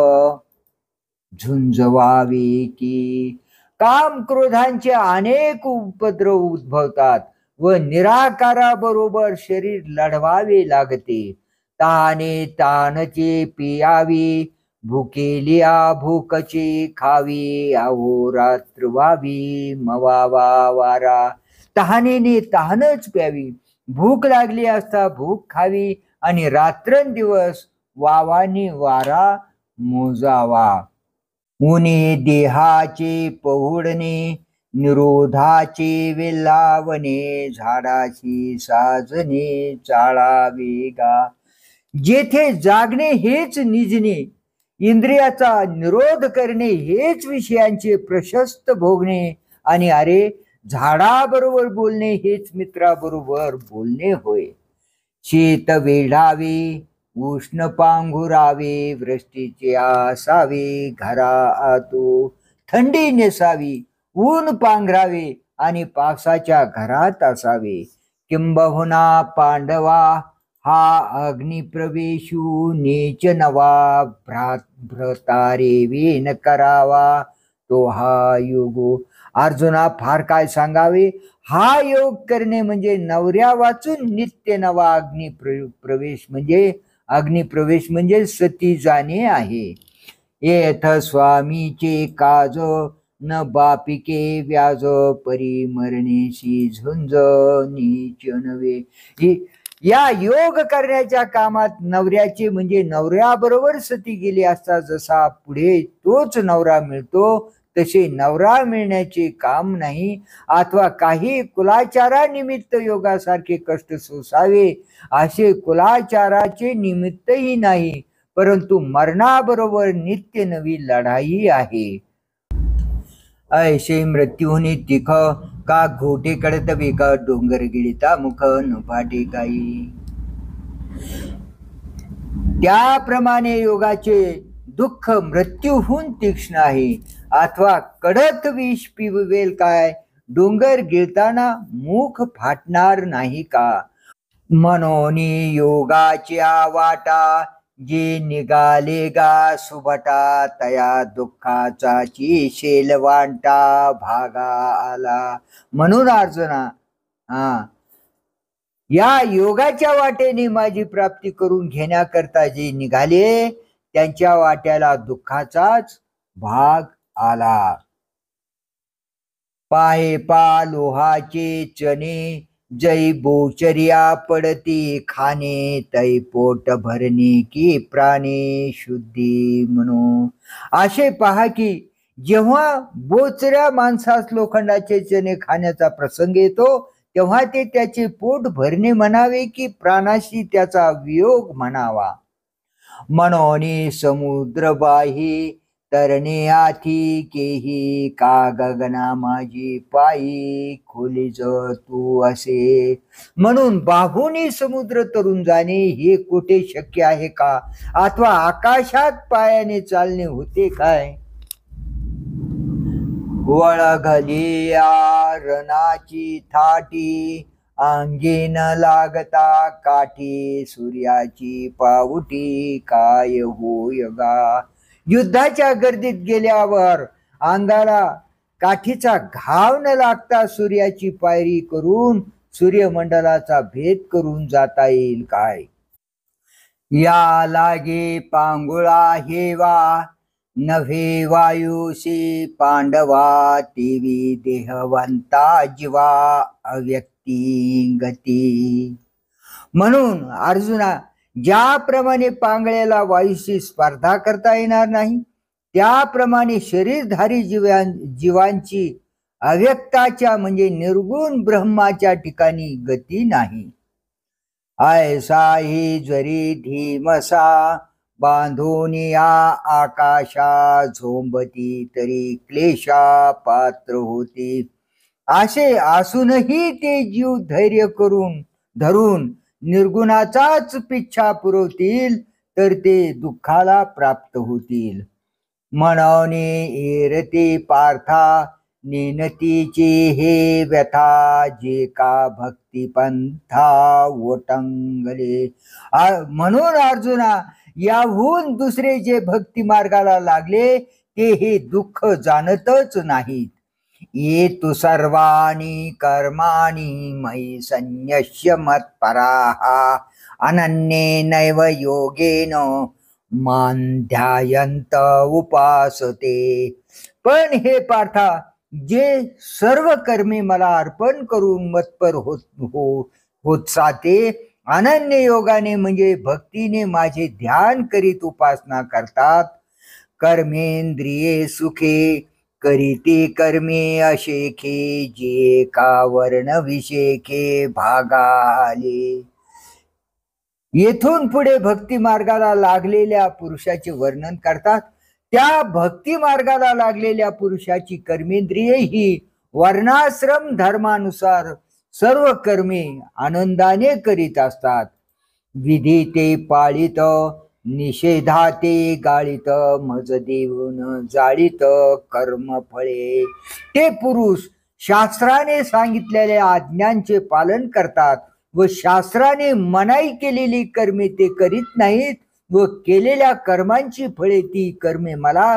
झुंजवावे की. काम क्रोधांचे अनेक उपद्रव उद्भवतात व निराकाराबरोबर शरीर लढवावे लागते. ताने तानचे पियावी, भुकेलिया भूकची खावी, अहोरात्र व्हावी मवावा वारा. तहानेने तहानच प्यावी, भूक लागली असता भूक खावी, आणि रात्रंदिवस वावानी वारा मोजावा. उनी देहाचे पहुडणे, निरोधाचे वेलावणे, झाडाशी साजणे चाळावे गा. जेथे जागणे हेच निजणे, इंद्रियाचा निरोध करणे हेच विषयांचे प्रशस्त भोगणे, आणि अरे झाडाबरोबर बोलणे हेच मित्राबरोबर बोलणे होय. शेत वेढावे, उष्ण पांघुरावे, वृष्टीचे आसावे, घरा आतो थंडी नेसावी, ऊन पांघरावे, आणि पावसाच्या घरात असावे. किंबहुना पांडवा हा अग्निप्रवेशू नीच नवा, भ्रतारे वेन करावा तो हा योगो. अर्जुना, फार काय सांगावे. हा योग करणे म्हणजे नवऱ्या वाचून नित्य नवा अग्निप्रवेश म्हणजे सती जाणे आहे. येथ स्वामीचे काज न बापिके व्याज, परी मरणेशी झुंज नीच नवे. या योग करण्याच्या कामात नवऱ्याचे म्हणजे नवऱ्याबरोबर सती गेली असता जसा पुढे तोच नवरा मिळतो, तसे नवरा मिळण्याचे काम नाही, अथवा काही कुलाचारानिमित्त योगासारखे कष्ट सोसावे असे कुलाचाराचे निमित्तही नाही, परंतु मरणाबरोबर नित्य नवी लढाई आहे. ऐसे मृत्यूने तिख का घोटे कडत वेग, डोंगर गिळता मुख न फाटे काही. त्याप्रमाणे योगाचे दुःख मृत्यूहून तीक्ष्ण आहे, अथवा कडक विष पिवेल काय, डोंगर गिळताना मुख फाटणार नाही का. म्हणून योगाच्या वाटा जे निघाले गा सुभटा, तया दुःखाचा शेल वांटा भागा आला. म्हणून अर्जुना, या योगाच्या वाटेने माझी प्राप्ती करून घेण्याकरता जे निघाले त्यांच्या वाट्याला दुःखाचाच भाग आला. पाये पा लोहाचे चणे, जै बोचर्या पडती खाणे, तै पोट भरणे की प्राणे शुद्धी म्हणून. असे पहा की जेव्हा बोचऱ्या माणसास लोखंडाचे चणे खाण्याचा प्रसंग येतो, तेव्हा ते त्याचे पोट भरणे म्हणावे की प्राणाशी त्याचा वियोग म्हणावा. म्हणून समुद्रबाही तरणे आथी केही, का गगना माझी पायी खोलीच तू असे. म्हणून बाहूनी समुद्र तरून जाणे हे कुठे शक्य आहे का, अथवा आकाशात पायाने चालणे होते काय. वळघली रणाची थाटी, अंगी न लागता काठी, सूर्याची पावटी काय होय गा. युद्धाच्या गर्दीत गेल्यावर अंगाला काठीचा घाव न लागता सूर्याची पायरी करून सूर्यमंडलाचा भेद करून जाता येईल काय. या लागे पांगुळा हेवा, नव्हे वायुसी पांडवा, तेवी देहवंता जीवा अव्यक्ती गती. म्हणून अर्जुना, ज्याप्रमाणे पांगळ्याला वायूशी स्पर्धा करता येणार नाही, त्याप्रमाणे शरीरधारी जीवांची अव्यक्ताच्या म्हणजे निर्गुण ब्रह्माच्या ठिकाणी गती नाही. ऐसा ही जरी धीमसा, बांधून या आकाशा, झोंबती तरी क्लेशा पात्र होती. असे असूनही ते जीव धैर्य करून धरून निर्गुणाचाच पिच्छा पुरवतील तर ते दुःखाला प्राप्त होतील. म्हणून एरते पार्था निनतीची हे व्यथा जे का भक्ती पंथा ओटंगले. म्हणून अर्जुना, याहून दुसरे जे भक्ती मार्गाला लागले ते हे दुःख जाणतच नाहीत. ये तु सर्वाणि कर्माणि मयि संन्यस्य मत्पराः अनन्येनैव योगेन मां ध्यायन्त उपासते. पण हे पार्था, जे सर्व कर्मे मला अर्पण करून मत्पर होत जाते, अनन्य योगाने म्हणजे भक्तीने माझे ध्यान करीत उपासना करतात. कर्मेंद्रिये सुखे करीती कर्मे अशेखे जे का वर्ण विशेखे भागाले. येथून पुढे भक्ती मार्गाला लागलेल्या पुरुषाचे वर्णन करतात. त्या भक्ती मार्गाला लागलेल्या पुरुषाची कर्मेंद्रिये ही वर्णाश्रम धर्मानुसार सर्व कर्मे आनंदाने करीत असतात. विधी ते पाळित निषेधाते गाळित मज देऊन जाळीत कर्म फळे. ते पुरुष शास्त्राने सांगितलेल्या आज्ञांचे पालन करतात व शास्त्राने मनाई केलेली कर्मे ते करीत नाहीत व केलेल्या कर्मांची फळे ती कर्मे मला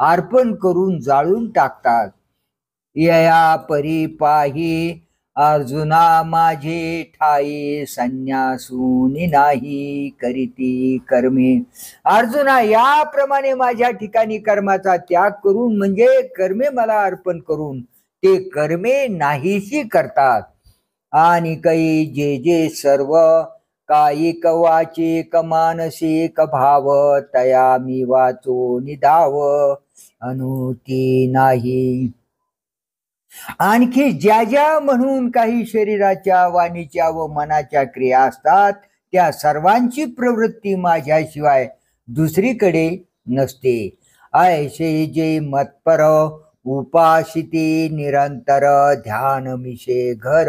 अर्पण करून जाळून टाकतात. यया परिपाही अर्जुना माझे ठाई संन्यासूनी नाही करीती कर्मे. अर्जुना, याप्रमाणे माझ्या ठिकाणी कर्माचा त्याग करून म्हणजे कर्मे मला अर्पण करून ते कर्मे नाहीशी करतात. आणि काही जे जे सर्व कायिक वाचिक मानसिक भाव तया मी वाचो निधाव अनुती नाही. आणखी ज्या ज्या म्हणून काही शरीराच्या वाणीच्या व मनाच्या क्रिया असतात त्या सर्वांची प्रवृत्ती माझ्याशिवाय दुसरीकडे नसते. ऐसे जे मत्पर उपासिते निरंतर ध्यान मिशे घर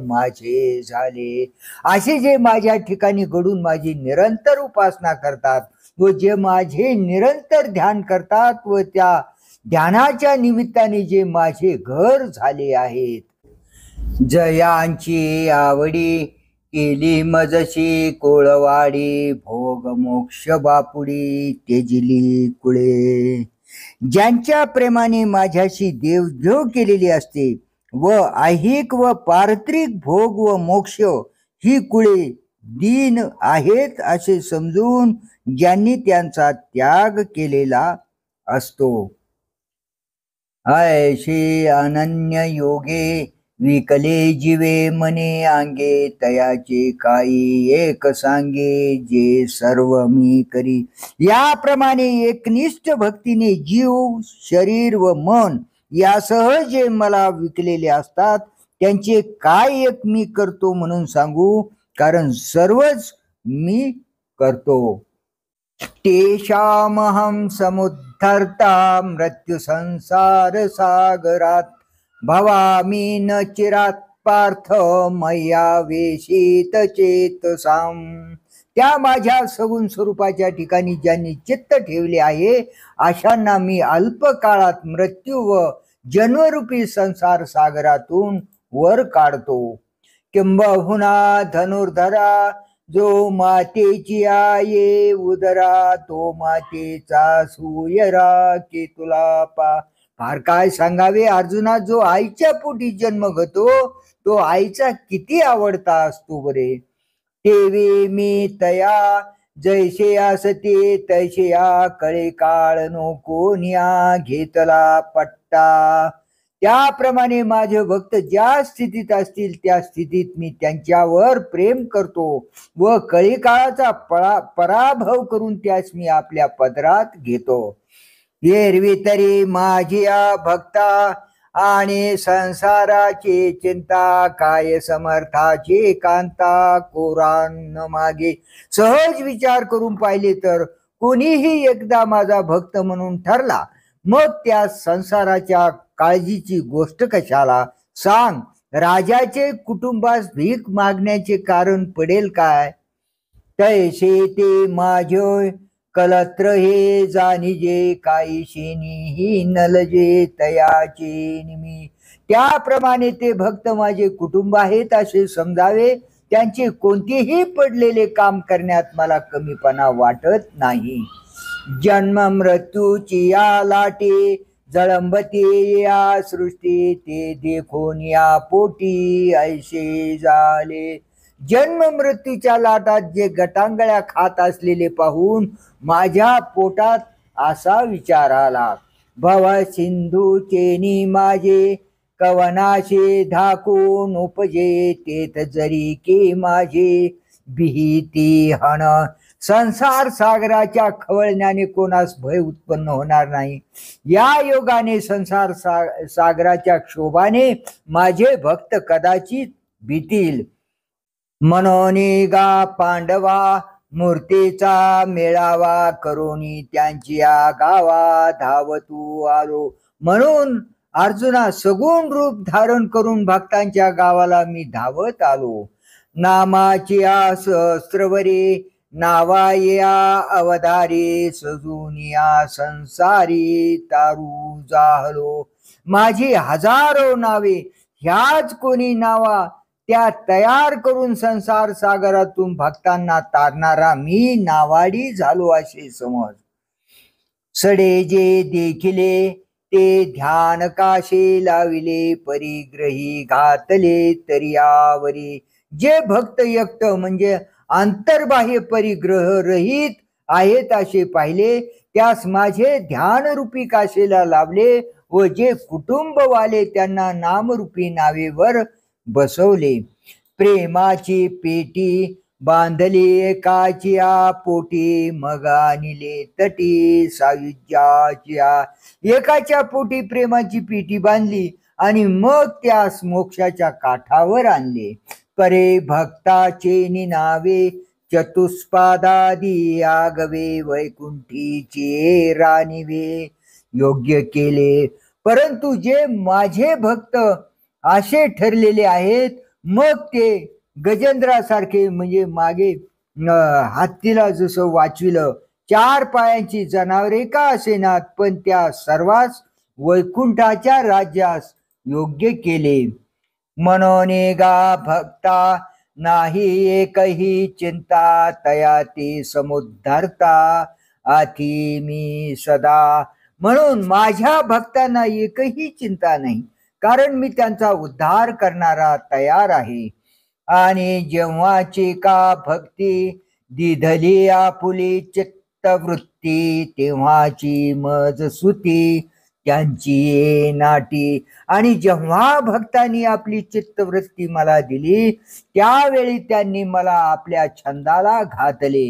माझे झाले. असे जे माझ्या ठिकाणी घडून माझी निरंतर उपासना करतात व जे माझे निरंतर ध्यान करतात व त्या ध्यानाच्या निमित्ताने जे माझे घर झाले आहेत. जयांची आवडी केली मजशी कोळवाडी भोग मोक्ष बापुडी तेजली कुळे. ज्यांच्या प्रेमाने माझ्याशी देवदेव केलेली असते व ऐहिक व पारत्रिक भोग व मोक्ष ही कुळे दीन आहेत असे समजून ज्यांनी त्यांचा त्याग केलेला असतो. ऐशी अनन्य योगे विकले जीवे मने अंगे तयाचे काही एक सांगे जे सर्व मी करी. याप्रमाणे एकनिष्ठ भक्तीने जीव शरीर व मन यासह जे मला विकलेले असतात त्यांचे काय एक मी करतो म्हणून सांगू, कारण सर्वच मी करतो. तेषामहं समुद्धर्ता मृत्यू संसार सागरात भवामी न चिरात पार्थ मया वेशित चेतसाम. त्या माझ्या सगुण स्वरूपाच्या ठिकाणी ज्यांनी चित्त ठेवले आहे अशांना मी अल्प काळात मृत्यू व जन्मरूपी संसार सागरातून वर काढतो. किंबहुना धनुर्धरा जो मातेची आये उदरा तो मातेचा सूयरा की तुला फार काय सांगावे अर्जुना. जो आईच्या पोटी जन्म घेतो तो आईचा किती आवडता असतो बरे. तेवे मी तया जैसे असते तैसे या कळे काळ नको निया घेतला पट्टा. त्याप्रमाणे माझे भक्त ज्या स्थितीत असतील त्या स्थितीत मी त्यांच्यावर प्रेम करतो व कळी काळाचा पराभव करून त्यास मी आपल्या पदरात घेतो. एरवी तरी माझ्या भक्ता आणि संसाराची चिंता काय समर्थाची कांता कोरान मागे. सहज विचार करून पाहिले तर कोणीही एकदा माझा भक्त म्हणून ठरला मग त्या संसाराच्या काळजीची गोष्ट कशाला सांग. राजाचे कुटुंबास भीक मागण्याचे कारण पडेल काय? तैसे ते माझे कलत्र हे जाणिजे, काहीशेनी ही नलजे तयाचे निमी. त्याप्रमाणे ते भक्त माझे कुटुंब आहेत असे समजावे. त्यांचे कोणतेही पडलेले काम करण्यात मला कमीपणा वाटत नाही. जन्म मृत्यूची या लाटे जळंबते या सृष्टी, ते देखून या पोटी ऐसे झाले. जन्म मृत्यूच्या लाटात जे गटांगळ्या खात असलेले पाहून माझ्या पोटात असा विचार आला. भव सिंधू चेनी माझे कवनाशे धाकून उपजे, तेथ जरी के माझे भीती हण. संसार सागराच्या खवळण्याने कोणास भय उत्पन्न होणार नाही. या योगाने संसार सागराच्या क्षोभाने माझे भक्त कदाचित भीतील. म्हणून गा पांडवा मूर्तीचा मेळावा करोनी, त्यांची या गावा धावतू आलो. म्हणून अर्जुना सगुण रूप धारण करून भक्तांच्या गावाला मी धावत आलो. नामाची सहस्रवरे नावा या अवधारी, सजूनिया संसारी तारू जाहलो. माझी हजारो नावे, ह्याच कोणी नावा त्या तयार करून संसार सागरातून भक्तांना तारणारा मी नावाडी झालो असे समज. सडे जे देखिले ते ध्यान काशे लाविले, परिग्रही घातले तरियावरी. जे भक्त यक्त म्हणजे अंतर्बाह्य परिग्रह रहित आहेत असे पाहिले, त्यास माझे ध्यानरूपी काशेला लावले व जे कुटुंबवाले त्यांना नामरूपी नावेवर बसवले. प्रेमाची पेटी बांधली एकाच्या पोटी, मग आणले तटी सायुज्याच्या. एकाच्या पोटी प्रेमाची पेटी बांधली आणि मग त्यास मोक्षाच्या काठावर आणले. परे भक्ताचे निनावे चतुष्पादादी आगवे, वैकुंठीचे रानिवे योग्य केले. परंतु जे माझे भक्त असे ठरलेले आहेत, मग ते गजेंद्रासारखे म्हणजे मागे हत्तीला जसं वाचविलं, 4 पायांची जनावरे का असेनात, पण त्या सर्वांस वैकुंठाच्या राज्यास योग्य केले. म्हणून गा भक्ता नाही एकही चिंता, तया ते समुद्धरता आधी मी सदा. म्हणून माझ्या भक्तांना एकही चिंता नाही, कारण मी त्यांचा उद्धार करणारा तयार आहे. आणि जेव्हाची का भक्ती दिधली आपुली चित्तवृत्ती, तेव्हाची मज सुती त्यांची नाटी. आणि जेव्हा भक्तांनी आपली चित्तवृत्ती मला दिली, त्यावेळी त्यांनी मला आपल्या छंदाला घातले.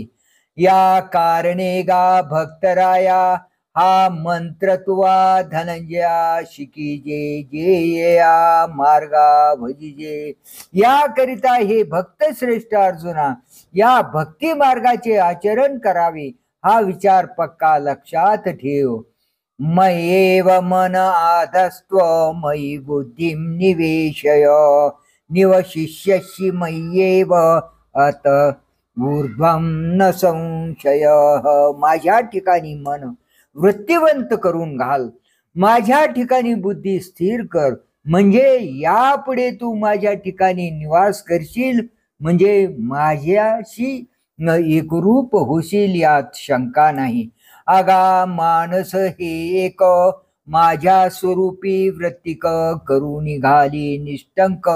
या कारणे गा भक्तराया हा मंत्र तुवा धनंजया शिकीजे, जे या मार्गा भजिजे. याकरिता हे भक्त श्रेष्ठ अर्जुना, या भक्ती मार्गाचे आचरण करावे, हा विचार पक्का लक्षात ठेव. मयेव मन आधस्त्व मयि बुद्धिं निवेशय, निवशिष्यसि मय्येव अत ऊर्ध्वं न संशय. माझ्या ठिकाणी मन वृत्तिवंत करून घाल, माझ्या ठिकाणी बुद्धी स्थिर कर, म्हणजे यापुढे तू माझ्या ठिकाणी निवास करशील, म्हणजे माझ्याशी एकरूप होशील, यात शंका नाही. आगा मानस हे एक माझ्या स्वरूपी वृत्तिक, करू निघाली निष्टंक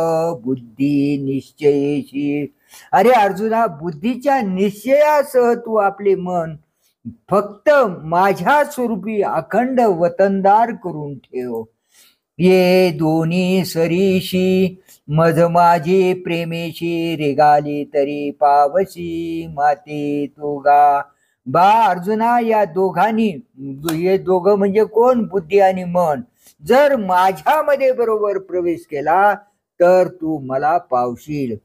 बुद्धी निश्चयेशी. अरे अर्जुना, बुद्धीच्या निश्चयासह तू आपले मन फक्त माझ्या स्वरूपी अखंड वतनदार करून ठेव. ये दोन्ही सरीशी मज माझी प्रेमेशी, रेगाली तरी पावशी माते तुगा. बा अर्जुना, या दोघांनी, हे दोघं म्हणजे कोण? बुद्धी आणि मन. जर माझ्यामध्ये बरोबर प्रवेश केला तर तू मला पावशील.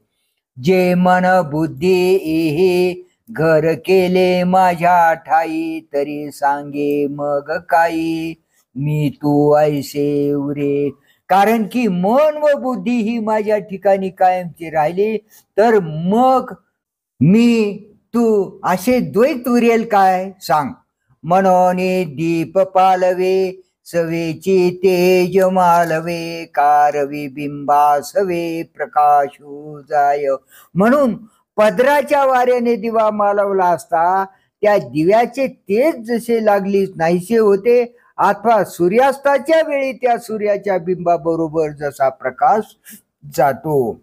जे मन बुद्धी एहे घर केले माझ्या ठाई, तरी सांगे मग काही मी तू ऐसे उरे. कारण की मन व बुद्धी ही माझ्या ठिकाणी कायमची राहिली तर मग मी तू असे द्वैत उरेल काय सांग. म्हणून दीप पालवे सवेची तेज मालवे कारवी बिंबासवे प्रकाशू जाय. म्हणून पदराच्या वाऱ्याने दिवा मालवला असता त्या दिव्याचे तेज जसे लागली नाहीसे होते अथवा सूर्यास्ताच्या वेळी त्या सूर्याच्या बिंबाबरोबर जसा प्रकाश जातो.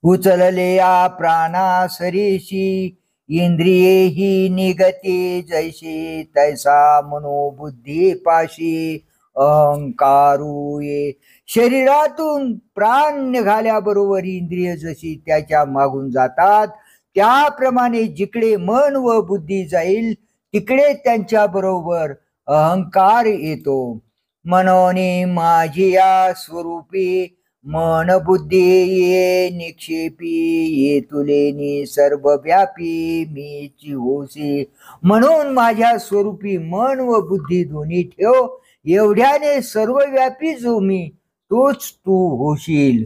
उचलले या प्राणा सरीशी इंद्रिये ही निगती जैशी तैसा मनोबुद्धी पाशी अहंकारू ये. शरीरातून प्राण निघाल्याबरोबर इंद्रिय जशी त्याच्या मागून जातात त्याप्रमाणे जिकडे मन व बुद्धी जाईल तिकडे त्यांच्या बरोबर अहंकार येतो. म्हणून माझी या स्वरूपी मन बुद्धी ये निक्षेपी ये तुलेनी सर्वव्यापी मीची होसी. म्हणून माझ्या स्वरूपी मन व बुद्धी दोन्ही ठेव, एवढ्याने सर्वव्यापी जो मी तोच तू होशील.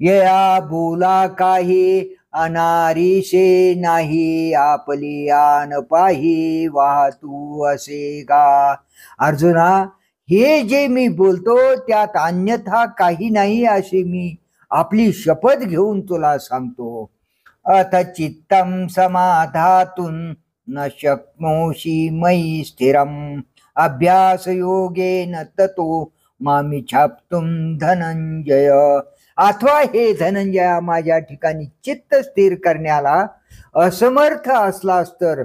या बोला काही अनारीशे नाही आपली आन पाही वाहतू असे का. अर्जुना, हे जे मी बोलतो त्यात अन्यथा काही नाही असे मी आपली शपथ घेऊन तुला सांगतो. अथ चित्तम समाधातून न शक्नोषी मयी स्थिरम अभ्यास योगेन ततो मामी छाप्तुम धनंजय. अथवा हे धनंजया, माझ्या ठिकाणी चित्त स्थिर करण्याला असमर्थ असलास तर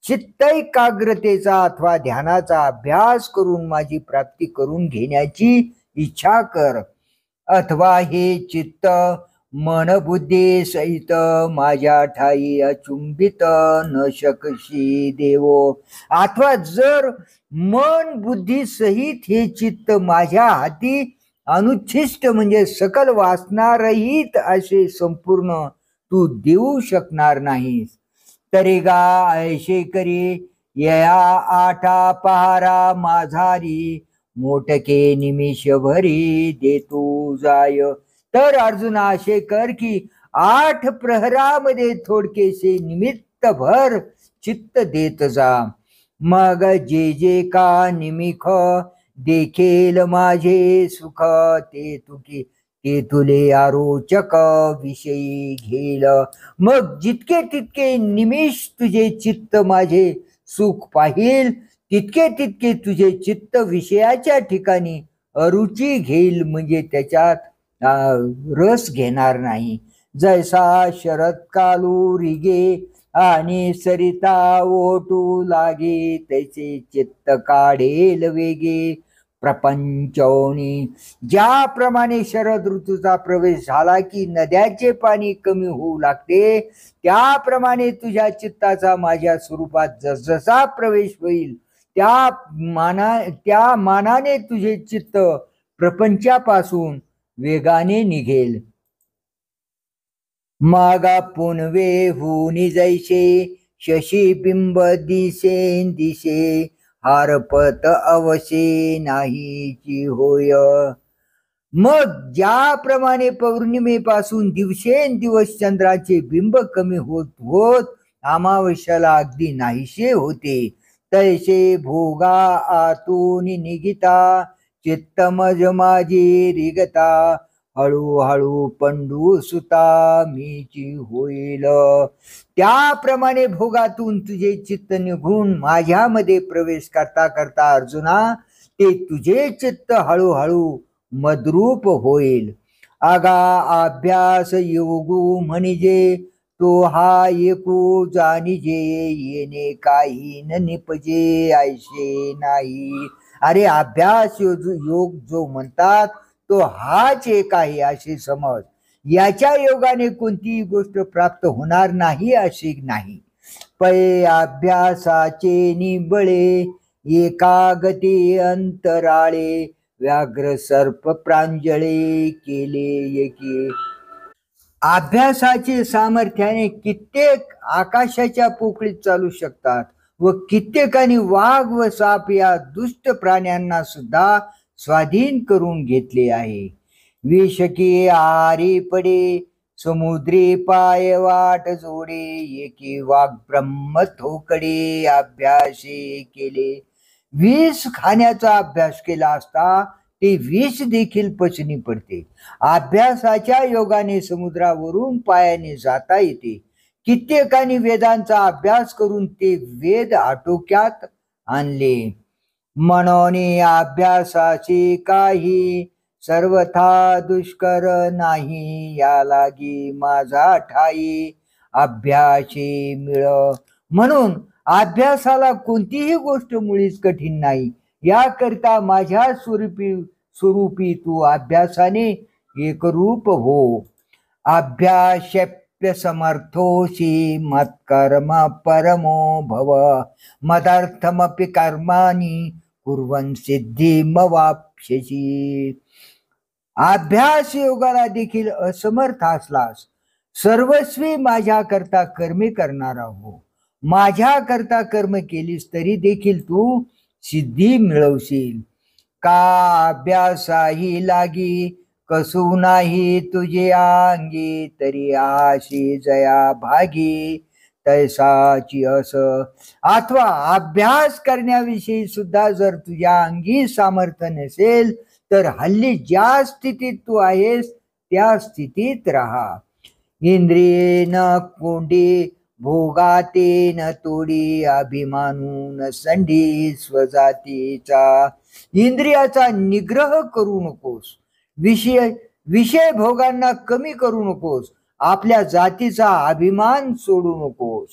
चित्त एकाग्रतेचा अथवा ध्यानाचा अभ्यास करून माझी प्राप्ती करून घेण्याची इच्छा कर. अथवा हे चित्त मन बुद्धी सहित माझ्या ठाई अचुंबित न शकशी देवो. अथवा जर मन बुद्धी सहित हे चित्त माझ्या हाती अनुच्छिष्ट म्हणजे सकल वासनारहित असे संपूर्ण तू देऊ शकणार नाहीस. तरी गा ऐशे करी या आठा पहारा माझारी मोठके निमिष भरी देतो जाय. तर अर्जुन असे कर की 8 प्रहरामध्ये थोडकेसे निमित्त भर चित्त देत जा. मग जे जे का निमिख देखेल माझे सुख ते तुले आरोचक विषयी घेल. मग जितके तितके निमिष तुझे चित्त माझे सुख पाहिल तितके तितके तुझे चित्त विषयाच्या ठिकाणी अरुची घेईल म्हणजे त्याच्यात रस घेणार नाही. जैसा शरद कालू रिगे आणि सरिता ओटू लागे तैसे चित्त काढेल वेगे प्रपंचवणी. ज्याप्रमाणे शरद ऋतूचा प्रवेश झाला की नद्याचे पाणी कमी होऊ लागते त्याप्रमाणे तुझ्या चित्ताचा माझ्या स्वरूपात जसजसा प्रवेश होईल त्या मानाने तुझे चित्त प्रपंचापासून वेगाने निघेल. मग पुनवे हुनी जैसे शशी बिंब दिसेन दिसे हारपत अवशे नाहीची होय. मग ज्याप्रमाणे पौर्णिमेपासून दिवसेंदिवस चंद्राचे बिंब कमी होत होत अमावस्याला अगदी नाहीसे होते तैसे भोगा आतून निघिता चित्तमज माझी रिगता हळूहळू पंडू सुता मीची होईल. त्याप्रमाणे भोगातून तुझे चित्त निघून माझ्यामध्ये प्रवेश करता करता अर्जुना ते तुझे चित्त हळूहळू मद्रूप होईल. आगा अभ्यास योगू म्हणजे तो हा एकू जाणीजे येणे काही न निपजे ऐसे नाही. अरे अभ्यास योग जो म्हणतात तो हाच एक आहे असे समज. याच्या योगाने कोणतीही गोष्ट प्राप्त होणार नाही अशी नाही. पै अभ्यासाचे निबळे एकागती अंतराळे व्याघ्र सर्प प्रांजळे केले एके. अभ्यासाचे सामर्थ्याने कित्येक आकाशाच्या पोकळीत चालू शकतात व कित्येकानी वाघ व साप या दुष्ट प्राण्यांना सुद्धा स्वाधीन करून घेतले आहे. विषकी आरी पडे समुद्री पाय वाट जोडे, एकी वाघ ब्रह्म थोकडे अभ्यासे केले. विष खाण्याचा अभ्यास केला असता ते विष देखील पचनी पडते. अभ्यासाच्या योगाने समुद्रावरून पायाने जाता येते. कित्येकांनी वेदांचा अभ्यास करून ते वेद आटोक्यात आणले. म्हणून अभ्यासाचे काही सर्वथा दुष्कर नाही, या लागी माझा ठाई अभ्यासे मिळ. म्हणून अभ्यासाला कोणतीही गोष्ट मुळीच कठीण नाही. याकरिता माझ्या स्वरूपी तू अभ्यासाने एकरूप हो. अभ्यासेप्य समर्थोषी मत्कर्म परमो भव, मदर्थमपि कर्माणि कुर्वन् सिद्धिमवाप्स्यसि. अभ्यास योगाला देखील असमर्थ असलास सर्वस्वी माझ्या करता कर्मे करणारा हो. माझ्या करता कर्म केलीस तरी देखील तू सिद्धी मिळवशील. का अभ्यासाही लागी कसू नाही तुझे अंगी, तरी आशी जया भागी तैसाची अस. अथवा अभ्यास करण्याविषयी सुद्धा जर तुझ्या अंगी सामर्थ्य नसेल तर हल्ली ज्या स्थितीत तू आहेस त्या स्थितीत राहा. इंद्रिये न कोंडी भोगाते न तोडी, अभिमानून संधी स्वजातीचा. इंद्रियाचा निग्रह करू नकोस. विषय भोगांना कमी करू नकोस. आपल्या जातीचा अभिमान सोडू नकोस.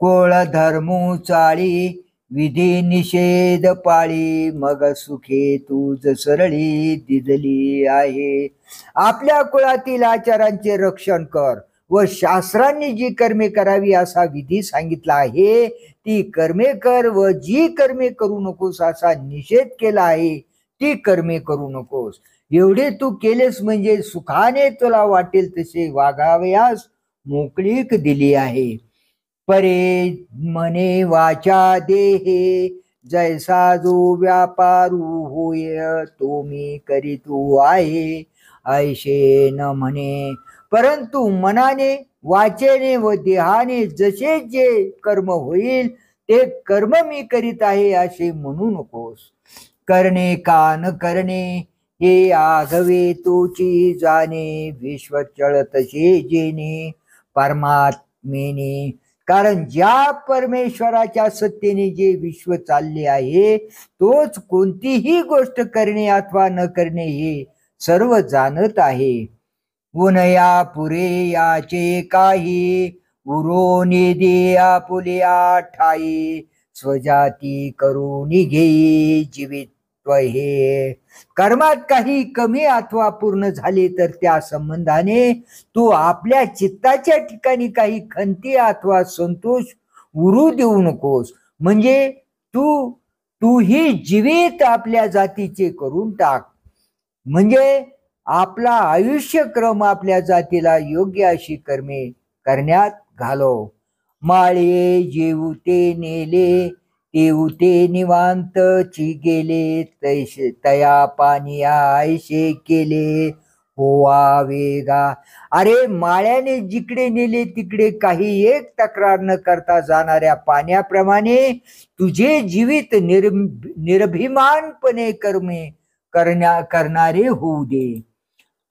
कोळ धर्मू चाळी विधी निषेध पाळी, मग सुखे तुझ सरळी दिदली आहे. आपल्या कुळातील आचारांचे रक्षण कर व शास्त्रांनी जी कर्मे करावी असा विधी सांगितला आहे ती कर्मे कर, व जी कर्मे करू नकोस असा निषेध केला आहे ती कर्मे करू नकोस. एवढे तू केलेस म्हणजे सुखाने तुला वाटेल तसे वागावयास मोकळीक दिली आहे. परे मने वाचा देहे जैसा जो व्यापारू होय, तो मी करीतू आहे ऐशे न म्हणे. परंतु मनाने वाचेने व देहाने जसे जे कर्म होईल ते कर्म मी करीत आहे असे म्हणू नकोस. करणे का न करणे हे आघवे तोची जाणे, विश्व चळतसे जेणे परमात्मेने. कारण ज्या परमेश्वराच्या सत्तेने जे विश्व चालले आहे तोच कोणतीही गोष्ट करणे अथवा न करणे हे सर्व जाणत आहे. उनया पुरे याचे काही, उरो निधी आपुल्या ठाई, स्वजाती करून घेई जीवित्व हे. कर्मात काही कमी अथवा पूर्ण झाले तर त्या संबंधाने तू आपल्या चित्ताच्या ठिकाणी काही खंती अथवा संतोष उरू देऊ नकोस. म्हणजे तूही जीवित आपल्या जातीचे करून टाक. म्हणजे आपला आयुष्यक्रम आपल्या जातीला योग्य अशी कर्मे करण्यात घालव. माळे जेवते नेले तेवते निवांत ची गेले, तैसे तया पानिया ऐशे केले होवा वेगा. अरे माळ्याने जिकडे नेले तिकडे काही एक तक्रार न करता जाणाऱ्या पाण्याप्रमाणे तुझे जीवित निर्भिमानपणे कर्मे करणारे होऊ दे.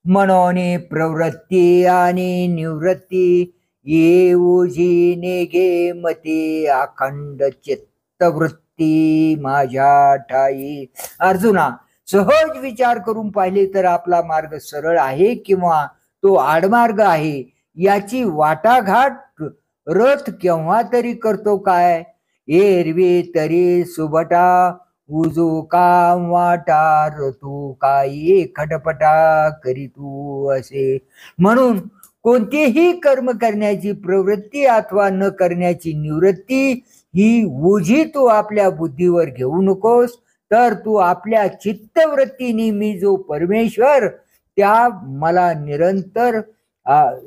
म्हणून प्रवृत्ती आणि निवृत्ती ये ओझी नेगे मते, अखंड चित्तवृत्ती माझ्या ठाई. अर्जुना, सहज विचार करून पाहिले तर आपला मार्ग सरळ आहे किंवा तो आडमार्ग आहे याची वाटाघाट रथ केव्हा तरी करतो काय. एरवी तरी सुबटा उजो काम वाटा, ऋतू काही खटपटा करी तू असे. म्हणून कोणतेही कर्म करण्याची प्रवृत्ती अथवा न करण्याची निवृत्ती ही ओझी तू आपल्या बुद्धीवर घेऊ नकोस. तर तू आपल्या चित्तवृत्तीने मी जो परमेश्वर त्या मला निरंतर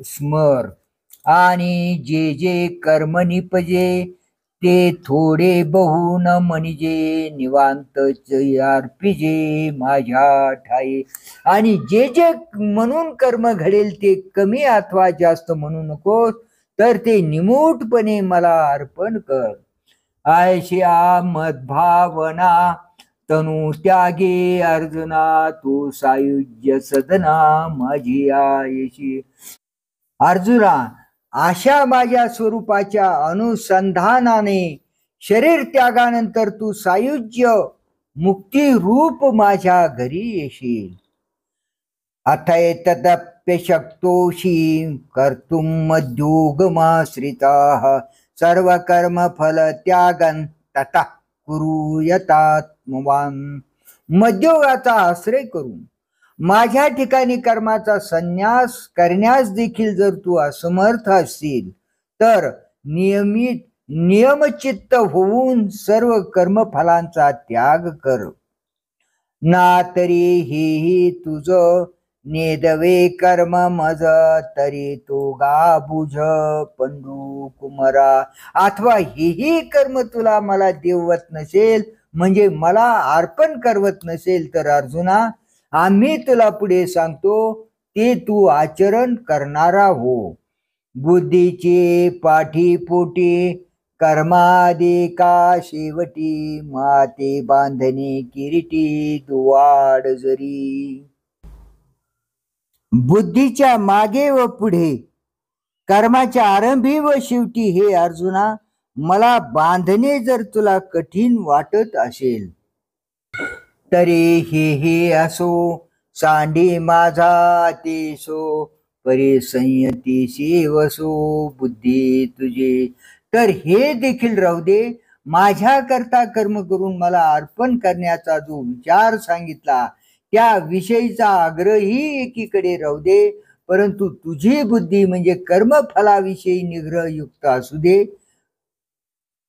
स्मर. आणि जे जे कर्म निपजे ते थोडे बहुन म्हणजे निवांतच अर्पिजे माझ्या ठाई. आणि जे जे म्हणून कर्म घडेल ते कमी अथवा जास्त म्हणू नकोस, तर ते निमूटपणे मला अर्पण कर. आयशिया मद्भावना तनु त्यागे अर्जुना, तू सायुज्य सदना माझी आयशी. अर्जुना, अशा माझ्या स्वरूपाच्या अनुसंधानाने शरीर त्यागानंतर तू सायुज्य मुक्ती रूप माझ्या घरी येशील. अथय तदप्य शक्तोषी कर्तुम मद्योगमाश्रिताः सर्व कर्म फल त्यागन तथा कुरु यतात्मवान. मद्योगाचा आश्रय करून माझ्या ठिकाणी कर्माचा संन्यास करण्यास देखील जर तू असमर्थ असशील, तर नियमचित्त होऊन सर्व कर्मफलांचा त्याग कर. ना तरी हेही तुझ नेदवे कर्म मज, तरी तो गा बुझ पंडू कुमरा. अथवा हेही कर्म तुला मला देवत नसेल, म्हणजे मला अर्पण करवत नसेल, तर अर्जुना, आम्ही तुला पुढे सांगतो ते तू आचरण करणारा हो. बुद्धीचे पाठीपोटी कर्मादि का शेवटी, माते बांधणे किरीटी दुवाड जरी. बुद्धीच्या मागे व पुढे कर्माच्या आरंभी व शेवटी हे अर्जुना, मला बांधणे जर तुला कठीण वाटत असेल, तरी हे असो सांडी माझा तेसो, परिसंयतीशी वसो बुद्धी तुझे. तर हे देखील राहू दे. माझ्या करता कर्म करून मला अर्पण करण्याचा जो विचार सांगितला, त्या विषयीचा आग्रही एकीकडे राहू दे, परंतु तुझी बुद्धी म्हणजे कर्मफलाविषयी निग्रहयुक्त असू दे.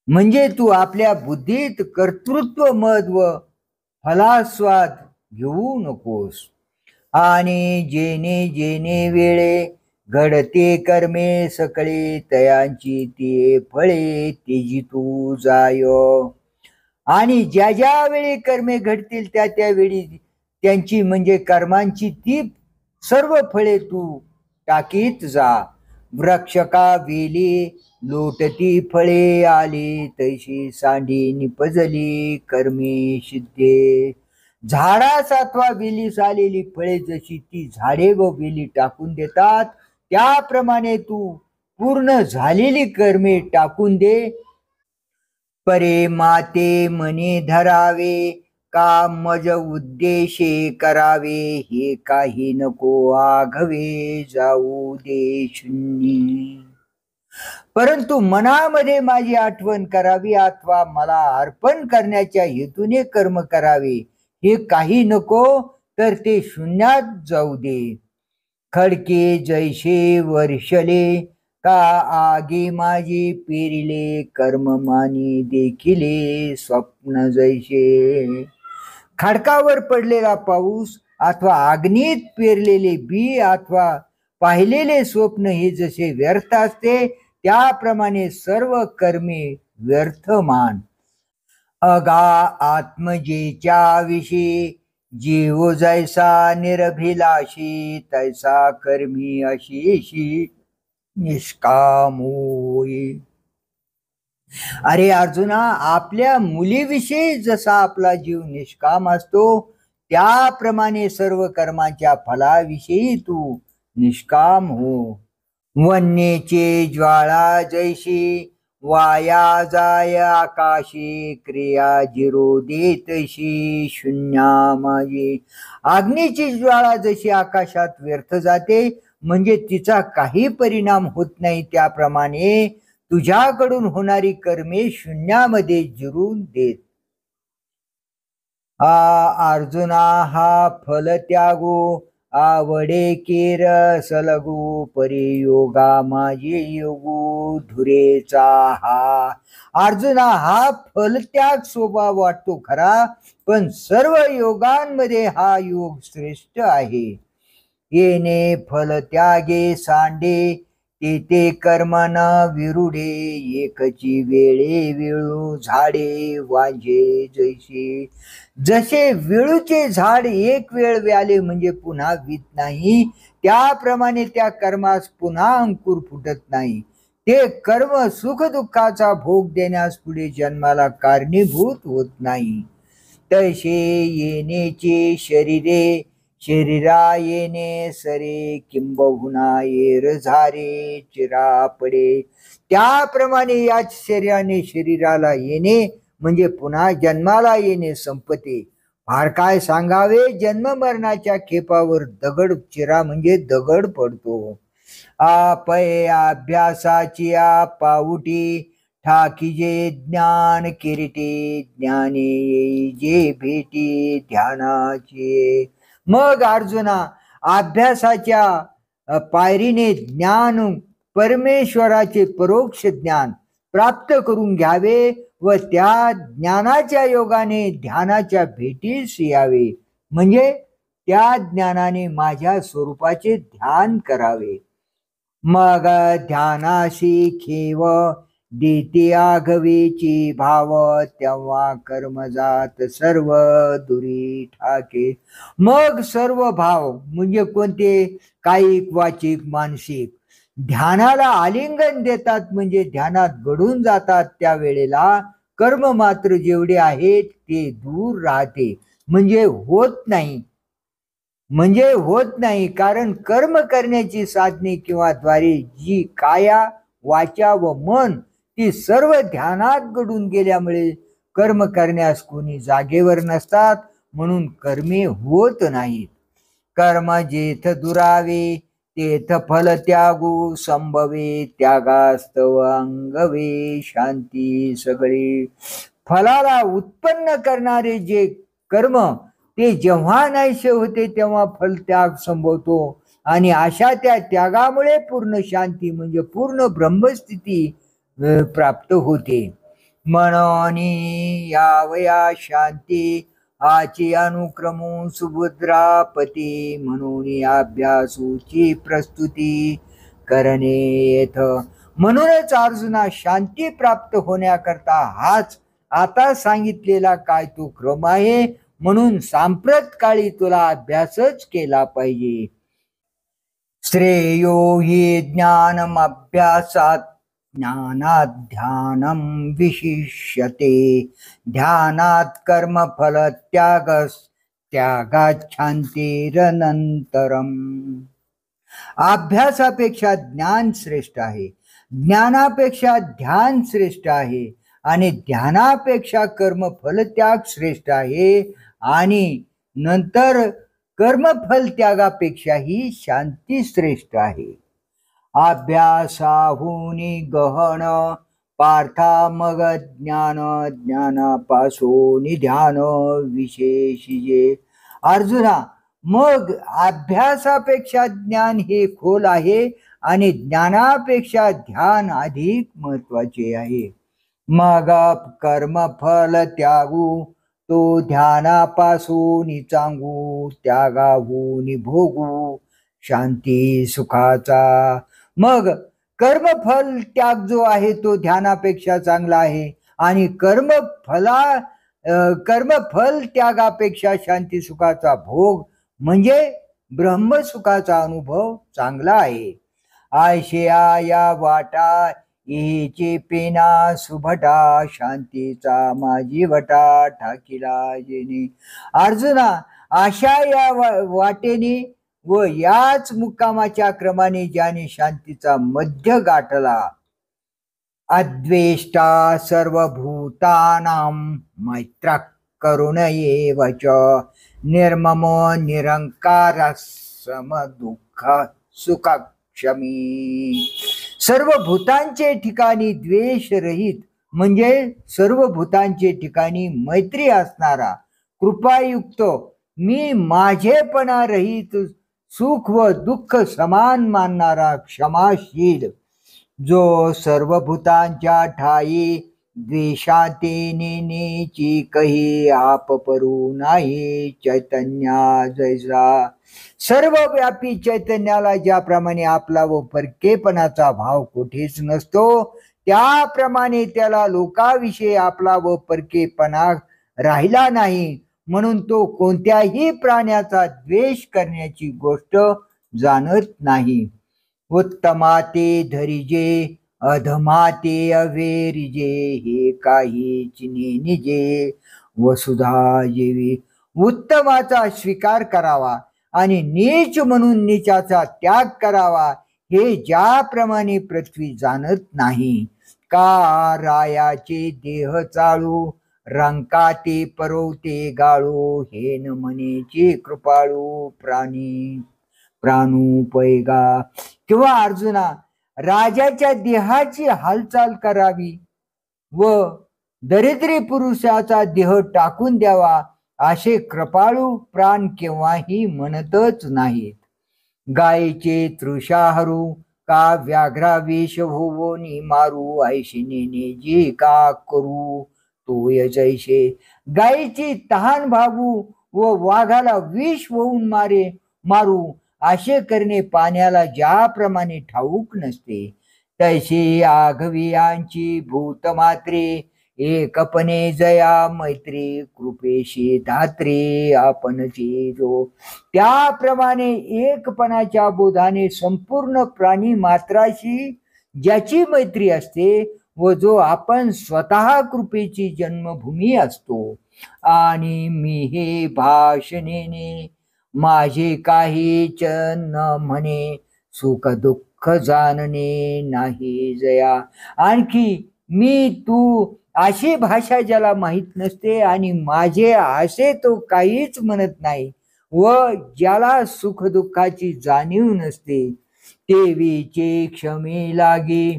म्हणजे तू आपल्या बुद्धीत कर्तृत्व मद व फलास्वाद घेऊ नकोस. आणि जेने जेने वेळे घडते कर्मे सकळे, तयांची ते फळे तेजी तू जाय. आणि ज्या ज्या वेळी कर्मे घडतील त्या त्यावेळी त्यांची म्हणजे कर्मांची ती सर्व फळे तू टाकीत जा. वृक्ष का वेली लोटती फळे आली, तैशी सांडी निपजली कर्मे सिद्धे. झाडास अथवा वेलीस आलेली फळे जशी ती झाडे व वेली टाकून देतात, त्याप्रमाणे तू पूर्ण झालेली कर्मे टाकून दे. परे माते मनी धरावे का मज उद्देशे करावे, हे काही नको आघवे जाऊ दे शून्य. परंतु मनामध्ये माझी आठवण करावी अथवा मला अर्पण करण्याच्या हेतूने कर्म करावे, हे काही नको, तर ते शून्यात जाऊ दे. खडके जैसे वर्षले का आगे माझी पेरिले, कर्म मानी देखिले स्वप्न जैसे. खडकावर पडलेला पाऊस अथवा अग्नीत पेरलेले बी अथवा पाहिलेले स्वप्न हे जसे व्यर्थ असते, त्याप्रमाणे सर्व कर्मे व्यर्थ मान. अगा आत्मजेच्या विषयी जीव जैसा निरभिलाषी, तैसा कर्मी अशीशी निष्काम होई. अरे अर्जुना, आपल्या मुलीविषयी जसा आपला जीव निष्काम असतो, त्याप्रमाणे सर्व कर्माच्या फलाविषयी तू निष्काम हो. वन्येचे ज्वाळा जैशी वाया जाय आकाशी, क्रिया जिरो देतशी शून्या माझी. अग्नीची ज्वाळा जशी आकाशात व्यर्थ जाते, म्हणजे तिचा काही परिणाम होत नाही, त्याप्रमाणे तुझ्याकडून होणारी कर्मे शून्यामध्ये जिरून देत. अर्जुना, हा फल त्यागो आवडे केर सलगू, परियोगा माझे योगू धुरेचा हा. अर्जुना, हा फलत्याग स्वभाव वाटतो खरा, पण सर्व योगांमध्ये हा योग श्रेष्ठ आहे. येणे फल त्यागे सांडे ते कर्मन विरुडे एकची वेळे विळू झाडे वांझे जैसे. जसे विळूचे झाड एक वेळ व्याले म्हणजे पुन्हा वीत नाही, त्याप्रमाणे त्या कर्मास पुन्हा अंकुर फुटत नाही. ते कर्म सुख दुःखाचा भोग देण्यास पुढे जन्माला कारणीभूत होत नाही. तसे येणेचे शरीरे शरीरा येणे सरे किंबहुना येर झारे चिरा पडे. त्याप्रमाणे या शरीराने शरीराला येणे म्हणजे पुन्हा जन्माला येणे संपते. फार काय सांगावे, जन्म मरणाच्या खेपावर दगड चिरा म्हणजे दगड पडतो. आपय अभ्यासाची पाऊटी ठाकीजे ज्ञान किरीटी ज्ञाने जे भेटी ध्यानाचे. मग अर्जुना, अभ्यासाच्या पायरीने ज्ञान परमेश्वराचे परोक्ष ज्ञान प्राप्त करून घ्यावे व त्या ज्ञानाच्या योगाने ध्यानाच्या भेटीस यावे, म्हणजे त्या ज्ञानाने माझ्या स्वरूपाचे ध्यान करावे. मग ध्यानाशी खेव देते आघवेची भाव तेव्हा कर्म जात सर्व दुरी ठाके. मग सर्व भाव म्हणजे कोणते, कायिक वाचिक मानसिक ध्यानाला आलिंगन देतात म्हणजे ध्यानात घडून जातात. त्यावेळेला कर्म मात्र जेवढे आहेत ते दूर राहते म्हणजे होत नाही. कारण कर्म करण्याची साधने किंवा द्वारे जी काया वाचा व मन ती सर्व ध्यानात घडून गेल्यामुळे कर्म करण्यास कोणी जागेवर नसतात, म्हणून कर्मे होत नाहीत. कर्म जेथ दुरावे तेथ फल त्यागू संभवे त्यागास्तव अंगवे शांती सगळे. फलाला उत्पन्न करणारे जे कर्म ते जेव्हा नाहीसे होते तेव्हा फल त्याग संभवतो आणि अशा त्या त्यागामुळे पूर्ण शांती म्हणजे पूर्ण ब्रह्मस्थिती प्राप्त होते. म्हणून यावया शांती आची अनुक्रमू सुभद्रापती म्हणून अभ्यासूची प्रस्तुती करणे येथ. म्हणूनच अर्जुना, शांती प्राप्त होण्याकरता हाच आता सांगितलेला काय तो क्रम आहे. म्हणून सांप्रत काळी तुला अभ्यासच केला पाहिजे. श्रेयो हि ज्ञानम अभ्यासात ज्ञानात ध्यानम विशिष्यते ध्यानात कर्मफल त्यागस त्यागात शांतिरनंतरम. अभ्यासापेक्षा ज्ञान श्रेष्ठ आहे, ज्ञानापेक्षा ध्यान श्रेष्ठ आहे आणि ध्यानापेक्षा कर्मफल त्याग श्रेष्ठ आहे आणि नंतर कर्मफल त्यागापेक्षाही शांती श्रेष्ठ आहे. अभ्यासाहून गहन पार्था मग ज्ञान ज्ञानापासून ध्यान विशेषिजे. अर्जुना, मग अभ्यासापेक्षा ज्ञान हे खोल आहे आणि ज्ञानापेक्षा ध्यान अधिक महत्वाचे आहे. मग कर्मफल त्यागू तो ध्यानापासून चांगू त्यागाहून भोगू शांती सुखाचा. मग कर्मफल त्याग जो आहे तो ध्यानापेक्षा चांगला आहे आणि कर्मफल त्यागापेक्षा शांती सुखाचा भोग म्हणजे ब्रह्मसुखाचा अनुभव चांगला आहे. आशया या वाटा इचे पेना सुभटा शांतीचा माझी वटा ठाकीला जेणे. अर्जुना, अशा या वाटेने व याच मुक्कामाच्या क्रमाने ज्याने शांतीचा मध्य गाठला. अद्वेष्टा सर्वभूतानां मैत्र करुण एवच निर्ममो निरंकार समदुःख सुखक्षमी. सर्व भूतांचे ठिकाणी द्वेष रहित म्हणजे सर्व भूतांचे ठिकाणी मैत्री असणारा, कृपायुक्त, मी माझेपणा रहित, सुख व दुःख समान मानणारा, क्षमाशील, जो सर्व भूतांच्या ठाई द्वेषाते नेनेची कही आप परू नाही चैतन्या जैसा. सर्वव्यापी चैतन्याला ज्याप्रमाणे आपला व परकेपणाचा भाव कुठेच नसतो, त्याप्रमाणे त्याला लोकाविषयी आपला व परकेपणा राहिला नाही, म्हणून तो कोणत्याही प्राण्याचा द्वेष करण्याची गोष्ट जाणत नाही. उत्तमाते धरिजे अधमाते अवेरिजे, हे काहीच निजे वसुधा जेवी. उत्तमाचा स्वीकार करावा आणि नीच म्हणून नीचाचा त्याग करावा, हे ज्याप्रमाणे पृथ्वी जाणत नाही. का रायाचे देह चाळू रंकाते परवते गाळू, हे न म्हणेचे कृपाळू प्राणी प्राणू पैगा. किंवा अर्जुना, राजाच्या देहाची हालचाल करावी व दरिद्री पुरुषाचा देह टाकून द्यावा, असे कृपाळू प्राण केव्हाही म्हणतच नाहीत. गायीचे तृषाहरू का व्याघ्रा वेश होवोनी मारू, ऐशी नेने जे का करू तोय जैसे. गायीची तहान भागू व वाघाला विष होऊन मारू असे करणे पाण्याला ज्याप्रमाणे ठाऊक नसते, तैसे आघवियांची भूत मात्रे एकपणे जया मैत्री कृपेशी धात्रे आपणची जो. त्याप्रमाणे एकपणाच्या बोधाने संपूर्ण प्राणी मात्राशी ज्याची मैत्री असते व जो आपण स्वतः कृपेची जन्मभूमी असतो. आणि मी हे भाषणेने माझे काहीच न म्हणे, सुख दुःख जाणणे नाही जया. आणखी मी तू अशी भाषा ज्याला माहीत नसते आणि माझे असे तो काहीच म्हणत नाही व ज्याला सुख दुःखाची जाणीव नसते, तेवीचे क्षमे लागे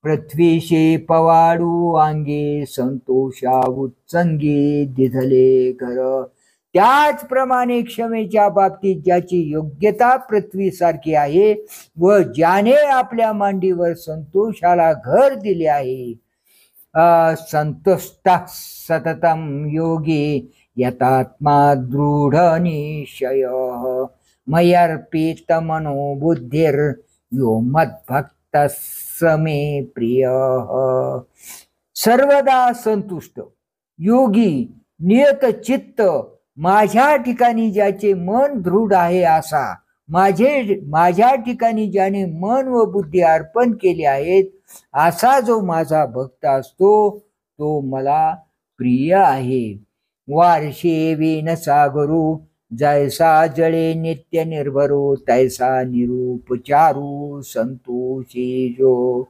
पृथ्वीशे पवाडू अंगे, संतोषा उत्संगी दिधले घर. त्याचप्रमाणे क्षमेच्या बाबतीत ज्याची योग्यता पृथ्वीसारखी आहे व ज्याने आपल्या मांडीवर संतोषाला घर दिले आहे, संतुष्ट सततम योगी यतात्मा दृढ निश्चय, मयर्पित मनोबुद्धिर यो मद्भक्त समे प्रिय. सर्वदा संतुष्ट योगी नियत चित्त, माझ्या ठिकाणी ज्याचे मन दृढ आहे असा, माझ्या ठिकाणी ज्याने मन व बुद्धी अर्पण केली आहेत, असा जो माझा भक्त असतो तो मला प्रिय आहे. वार्षे वेन सागरू जैसा जळे नित्य निर्भरो, तैसा निरूपचारू संतोषी जो.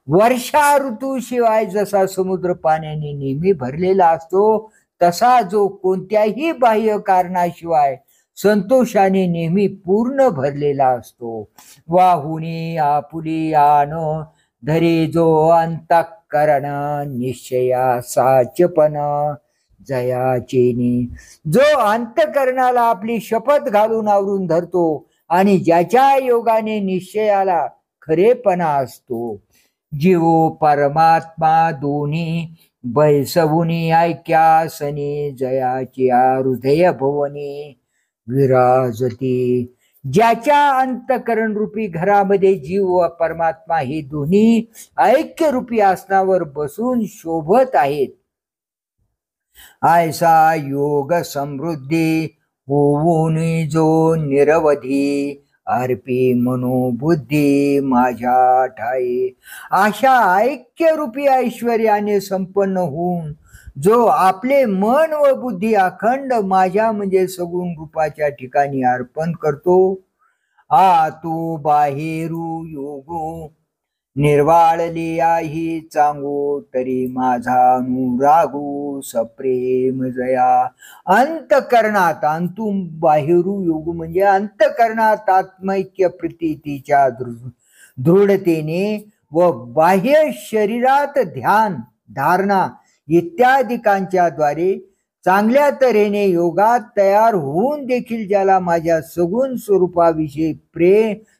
वर्षा ऋतूशिवाय जसा समुद्र पाण्याने नेहमी भरलेला असतो, तसा जो कोणत्याही बाह्य कारणाशिवाय संतोषाने नेहमी पूर्ण भरलेला असतो. वाहुनी आपुली आन धरे जो अंतःकरण, निश्चया साचपण जयाचेनी. जो अंतःकरणाला आपली शपथ घालून आवरून धरतो आणि ज्याच्या योगाने निश्चयाला खरेपणा असतो. जीवो परमात्मा दोन्ही बैसवुनी ऐक्यासनी, जयाची हृदय भुवनी विराजती. ज्याच्या अंतःकरण रूपी घरामध्ये जीव व परमात्मा हे दोन्ही ऐक्य रूपी आसनावर बसून शोभत आहेत, ऐसा योग समृद्धी होऊन जो निरवधी अर्पी मनोबुद्धी माझ्या ठाई. अशा ऐक्यरूपी ऐश्वर्याने संपन्न होऊन जो आपले मन व बुद्धी अखंड माझ्या म्हणजे सगुण रूपाच्या ठिकाणी अर्पण करतो, आतू बाहेरू योगो निर्वाळली आहे चांगो, तरी माझा अनुरागू सप्रेम जया. अंतकरणात, अंतू बाहेरू योग म्हणजे अंतकरणात आत्मैक्य प्रीतीच्या दृढतेने व बाह्य शरीरात ध्यान धारणा इत्यादिकांच्या द्वारे चांगल्या तऱ्हेने योगात तयार होऊन देखील ज्याला माझ्या सगुण स्वरूपाविषयी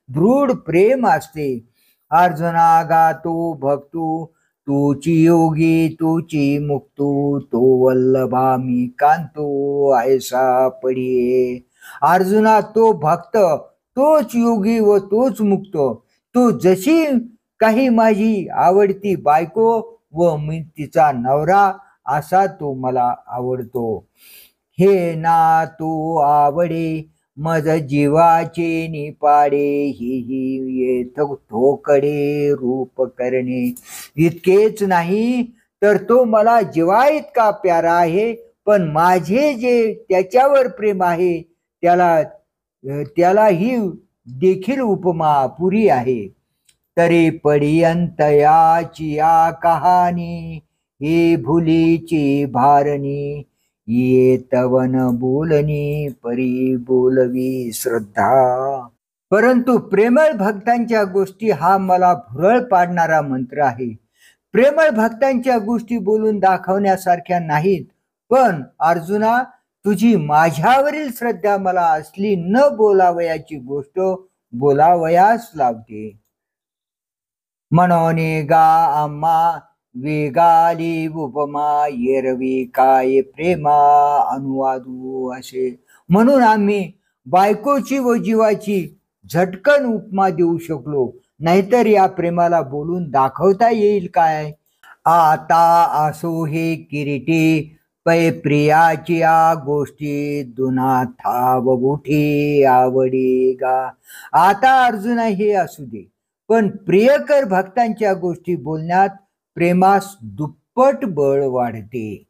दृढ प्रेम असते. अर्जुना गातो भक्तू तूची योगी तूची मुक्तो तो वल्लभा मी कांतो ऐसा पडिये. अर्जुना, तो भक्त तोच योगी व तोच मुक्त. तो जशी काही माझी आवडती बायको व मी तिचा नवरा असा तो मला आवडतो. हे ना तू आवडे मज जीवाचे निपाडे ही येथ थोकडे रूप करणे. इतकेच नाही तर तो मला जीवा इतका प्यारा आहे, पण माझे जे त्याच्यावर प्रेम आहे त्याला ही देखील उपमा पुरी आहे. तरी पर्यंत याची या कहाणी ही भुलीची भारणी. ये तवन बोलणी परी बोलवी श्रद्धा. परंतु प्रेमळ भक्तांच्या गोष्टी हा मला भुरळ पाडणारा मंत्र आहे. प्रेमळ भक्तांच्या गोष्टी बोलून दाखवण्यासारख्या नाहीत, पण अर्जुना, तुझी माझ्यावरील श्रद्धा मला असली न बोलावयाची गोष्ट बोलावयास लावते. म्हणून गा आम्हा वेगाली उपमा एरवी काय प्रेमा अनुवादू असे. म्हणून आम्ही बायकोची व जीवाची झटकन उपमा देऊ शकलो, नाहीतर या प्रेमाला बोलून दाखवता येईल काय. आता असो हे किरीटी पै प्रियाची या गोष्टी दुना थाव उठी आवडी गा. आता अर्जुना हे असू दे, पण प्रियकर भक्तांच्या गोष्टी बोलण्यात प्रेमास दुप्पट बळ वाढते.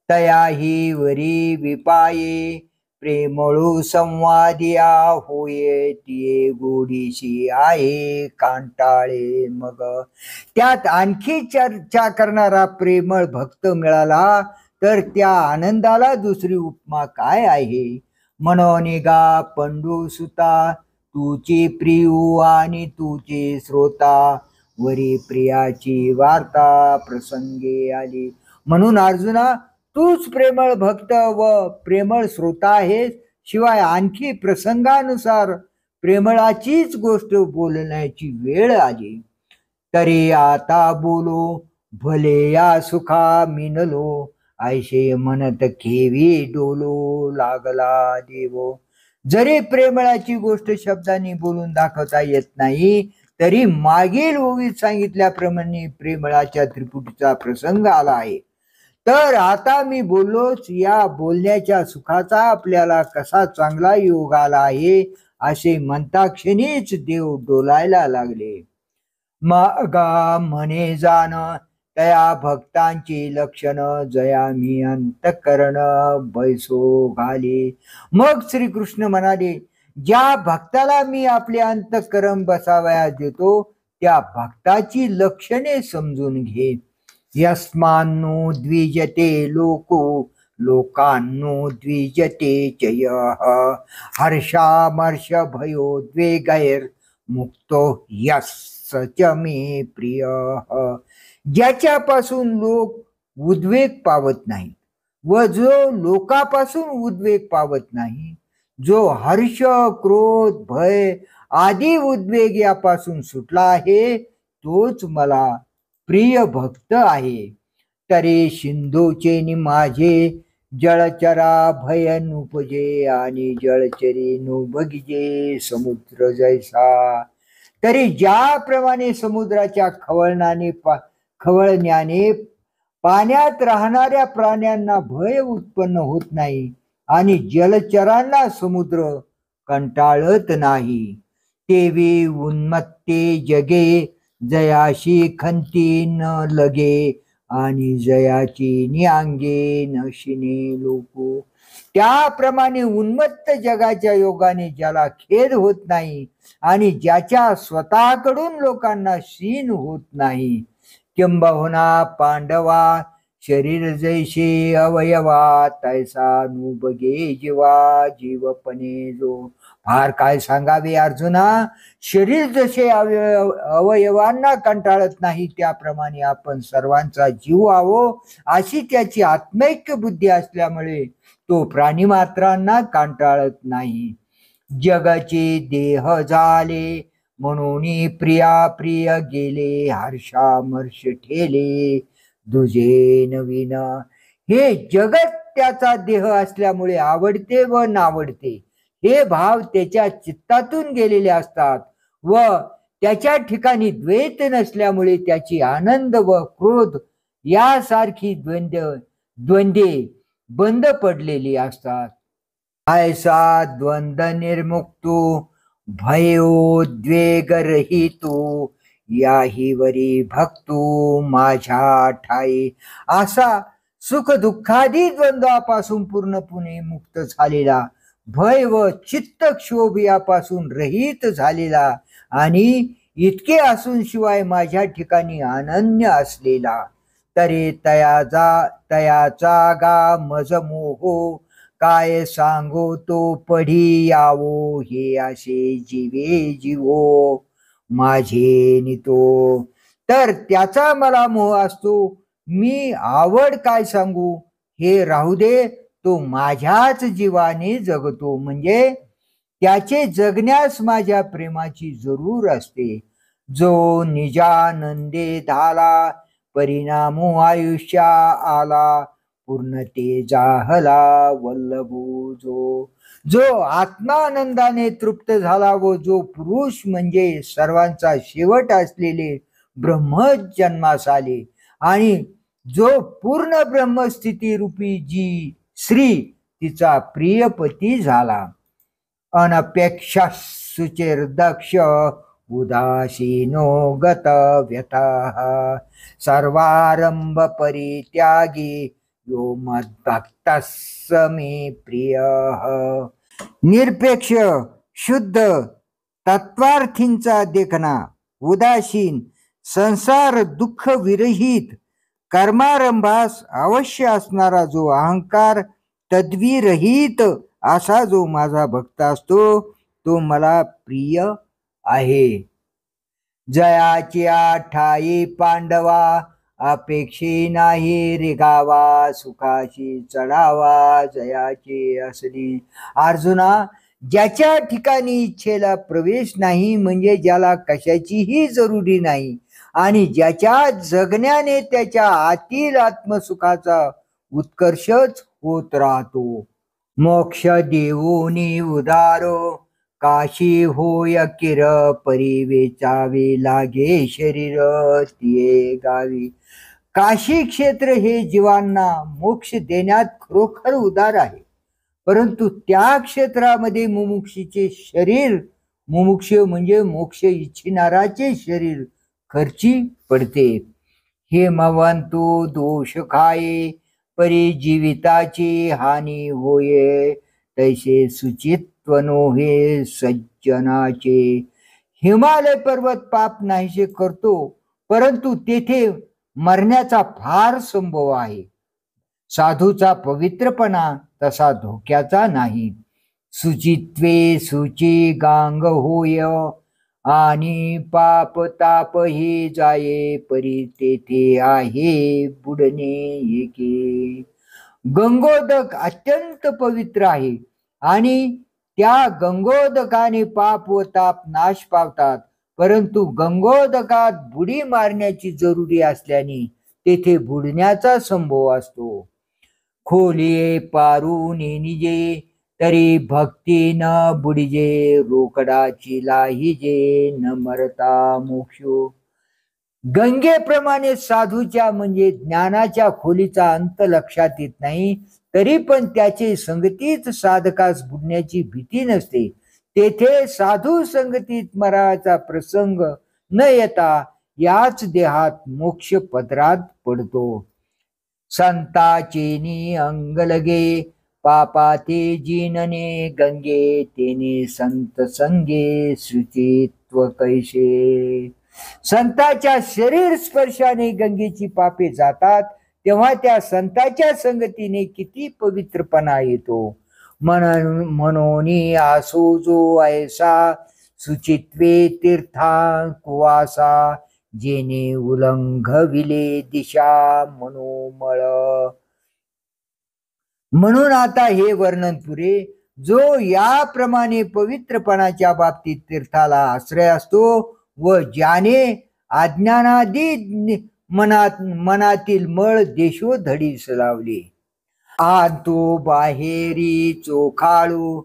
तयाही वरी विपाये प्रेमळू संवादिया होये ती गोडीशी आहे कांटाळे मग. त्यात आणखी चर्चा करणारा प्रेमळ भक्त मिळाला तर त्या आनंदाला दुसरी उपमा काय आहे. म्हणून गा पंडू सुता तुची प्रियू आणि तुची श्रोता वरी प्रियाची वार्ता प्रसंगी आली. म्हणून अर्जुना, तूच प्रेमळ भक्त व प्रेमळ श्रोता आहेस, शिवाय आणखी प्रसंगानुसार प्रेमळाचीच गोष्ट बोलण्याची वेळ आली. तरी आता बोलो भले या सुखा मिनलो ऐशे म्हणत केवी डोलो लागला देवो. जरी प्रेमळाची गोष्ट शब्दांनी बोलून दाखवता येत नाही, तरी मागील ओवीत सांगितल्याप्रमाणे प्रेमळाच्या त्रिपुटीचा प्रसंग आला आहे. तर आता मी बोललोच, या बोलण्याच्या सुखाचा आपल्याला कसा चांगला योग आला आहे असे म्हणता क्षणीच देव डोलायला लागले. मगा म्हणे जाण त्या भक्तांची लक्षण जया मी अंतकरण बैसो घाली. मग श्रीकृष्ण म्हणाले, ज्या भक्ताला मी आपले अंतकरण बसावयास देतो त्या भक्ताची लक्षणे समजून घे. यस्मान्नो द्विजते लोको लोकांनो द्विजते चय हर्षामर्ष भयोद्वेगैर मुक्तो यस्स मे प्रिय. ज्याच्यापासून लोक उद्वेग पावत नाही व जो लोकापासून उद्वेग पावत नाही, जो हर्ष क्रोध भय आदी उद्वेग यापासून सुटला आहे, तोच मला प्रिय भक्त आहे. तरी सिंधूचे नि माझे जळचरा भय नुपजे आणि जळचरी नुबगिजे समुद्र जैसा. तरी ज्याप्रमाणे समुद्राच्या खवळण्याने पाण्यात राहणाऱ्या प्राण्यांना भय उत्पन्न होत नाही आणि जलचरांना समुद्र कंटाळत नाही, तेवी उन्मत्ते जगे जयाशी खंती न लगे आणि जयाची निआंगे नशिने लोको. त्याप्रमाणे उन्मत्त जगाच्या योगाने ज्याला खेद होत नाही आणि ज्याच्या स्वतःकडून लोकांना शीन होत नाही, किंबहुना पांडवा शरीर जैसे अवयवा तैसा नुबगे जीवा जीवपणे जो. फार काय सांगावे अर्जुना, शरीर जसे अवयवांना कंटाळत नाही त्याप्रमाणे आपण सर्वांचा जीव आहो अशी त्याची आत्मैक्य बुद्धी असल्यामुळे तो प्राणी मात्रांना कंटाळत नाही. जगाचे देह झाले म्हणून प्रिया प्रिय गेले हर्षामर्ष ठेले दुजे नवीन. हे जगत त्याचा देह असल्यामुळे आवडते व नावडते हे भाव त्याच्या चित्तातून गेलेले असतात व त्याच्या ठिकाणी द्वैत नसल्यामुळे त्याची आनंद व क्रोध यासारखी द्वंद्वे बंद पडलेली असतात. ऐसा द्वंद्व निर्मुक्तो भयोद्वेगरहितो याही वरी भक्तो माझ्या ठाई. असा सुख दुःखादी द्वंद्वापासून पूर्णपणे मुक्त झालेला, भय व चित्तक्षोभ यापासून रहित झालेला आणि इतके असून शिवाय माझ्या ठिकाणी अनन्य असलेला, तरी तयाचा गा मज मोहो काय सांगो तो पढी यावो. हे असे जीवे जीवो माझे नितो. तर त्याचा मला मोह असतो, मी आवड काय सांगू, हे राहू दे, तो माझ्याच जीवाने जगतो. म्हणजे त्याचे जगण्यास माझ्या प्रेमाची जरूर असते. जो निजानंदे धाला परिणामो आयुष्या आला पूर्णते जाहला वल्लभो. जो आत्मानंदाने तृप्त झाला व जो पुरुष म्हणजे सर्वांचा शेवट असलेले ब्रह्म जन्मास आले आणि जो पूर्ण ब्रह्मस्थिती रूपी जी श्री तिचा प्रियपती झाला. अनपेक्षा सुचिर्दक्ष उदासीनो गत व्यथा सर्वारंभ परित्यागी यो मद्भक्तस्स मे प्रिय. निरपेक्ष शुद्ध तत्वार्थींचा देखणा, उदासीन संसार दुःख विरहित कर्मारंभास अवश्य असणारा जो अहंकार तद्विरहित असा जो माझा भक्त असतो तो मला प्रिय आहे. जयाची ठाई पांडवा अपेक्षे नाही रिगावा सुखाची चढावा जयाचे असली. अर्जुना, ज्याच्या ठिकाणी इच्छेला प्रवेश नाही म्हणजे ज्याला कशाचीही जरुरी नाही आणि ज्याच्या जगण्याने त्याच्या आतील आत्मसुखाचा उत्कर्षच होत राहतो. मोक्ष देऊनी उदारो काशी होय किर परी वेचावे लागे शरीर तिये गावी. काशी क्षेत्र हे जीवांना मोक्ष देण्यात खरोखर उदार आहे, परंतु त्या क्षेत्रामध्ये मुमुक्षीचे शरीर, मुमुक्ष म्हणजे मोक्ष इच्छिणाराचे शरीर खर्ची पडते. हेमवंतु दोष खाये परी जीविताची हानी होये तैसे सुचित्व नोहे सज्जनाचे. हिमालय पर्वत पाप नाहीसे करतो, परंतु तेथे मरण्याचा फार संभव आहे. साधूचा पवित्रपणा तसा धोक्याचा नाही. सुचित्वे सुची गांग होय आणि पाप ताप हे जाये परी तेथे आहे बुडणे एके. गंगोदक अत्यंत पवित्र आहे आणि त्या गंगोदकाने पाप व ताप नाश पावतात, परंतु गंगोदकात बुडी मारण्याची जरुरी असल्याने तेथे बुडण्याचा संभव असतो. खोलिये पारून निजे तरी भक्ती न बुडिजे रोकडाची लाहिजे न मरता मोक्षो. गंगेप्रमाणे साधूच्या म्हणजे ज्ञानाच्या खोलीचा अंत लक्षात येत नाही, तरी पण त्याचे संगतीत साधकास बुडण्याची भीती नसते. तेथे साधू संगतीत मराचा प्रसंग न येता याच देहात मोक्ष पदरात पडतो. संताचेनी अंग लगे पापाते जीनने गंगे तेने संत संगे शुचित्व कैसे. संताच्या शरीर स्पर्शाने गंगेची पापे जातात, तेव्हा त्या संताच्या संगतीने किती पवित्रपणा येतो. म्हणून आसो जो ऐसा सुचित्वे तीर्था कुवासा जेने उल्लंघविले दिशा मनोमळ. म्हणून आता हे वर्णन पुरे. जो याप्रमाणे पवित्रपणाच्या बाबतीत तीर्थाला आश्रय असतो व ज्याने अज्ञानादी मनातील मळ देशोधडी सलावली. आंतू बाहेरी चोखाळू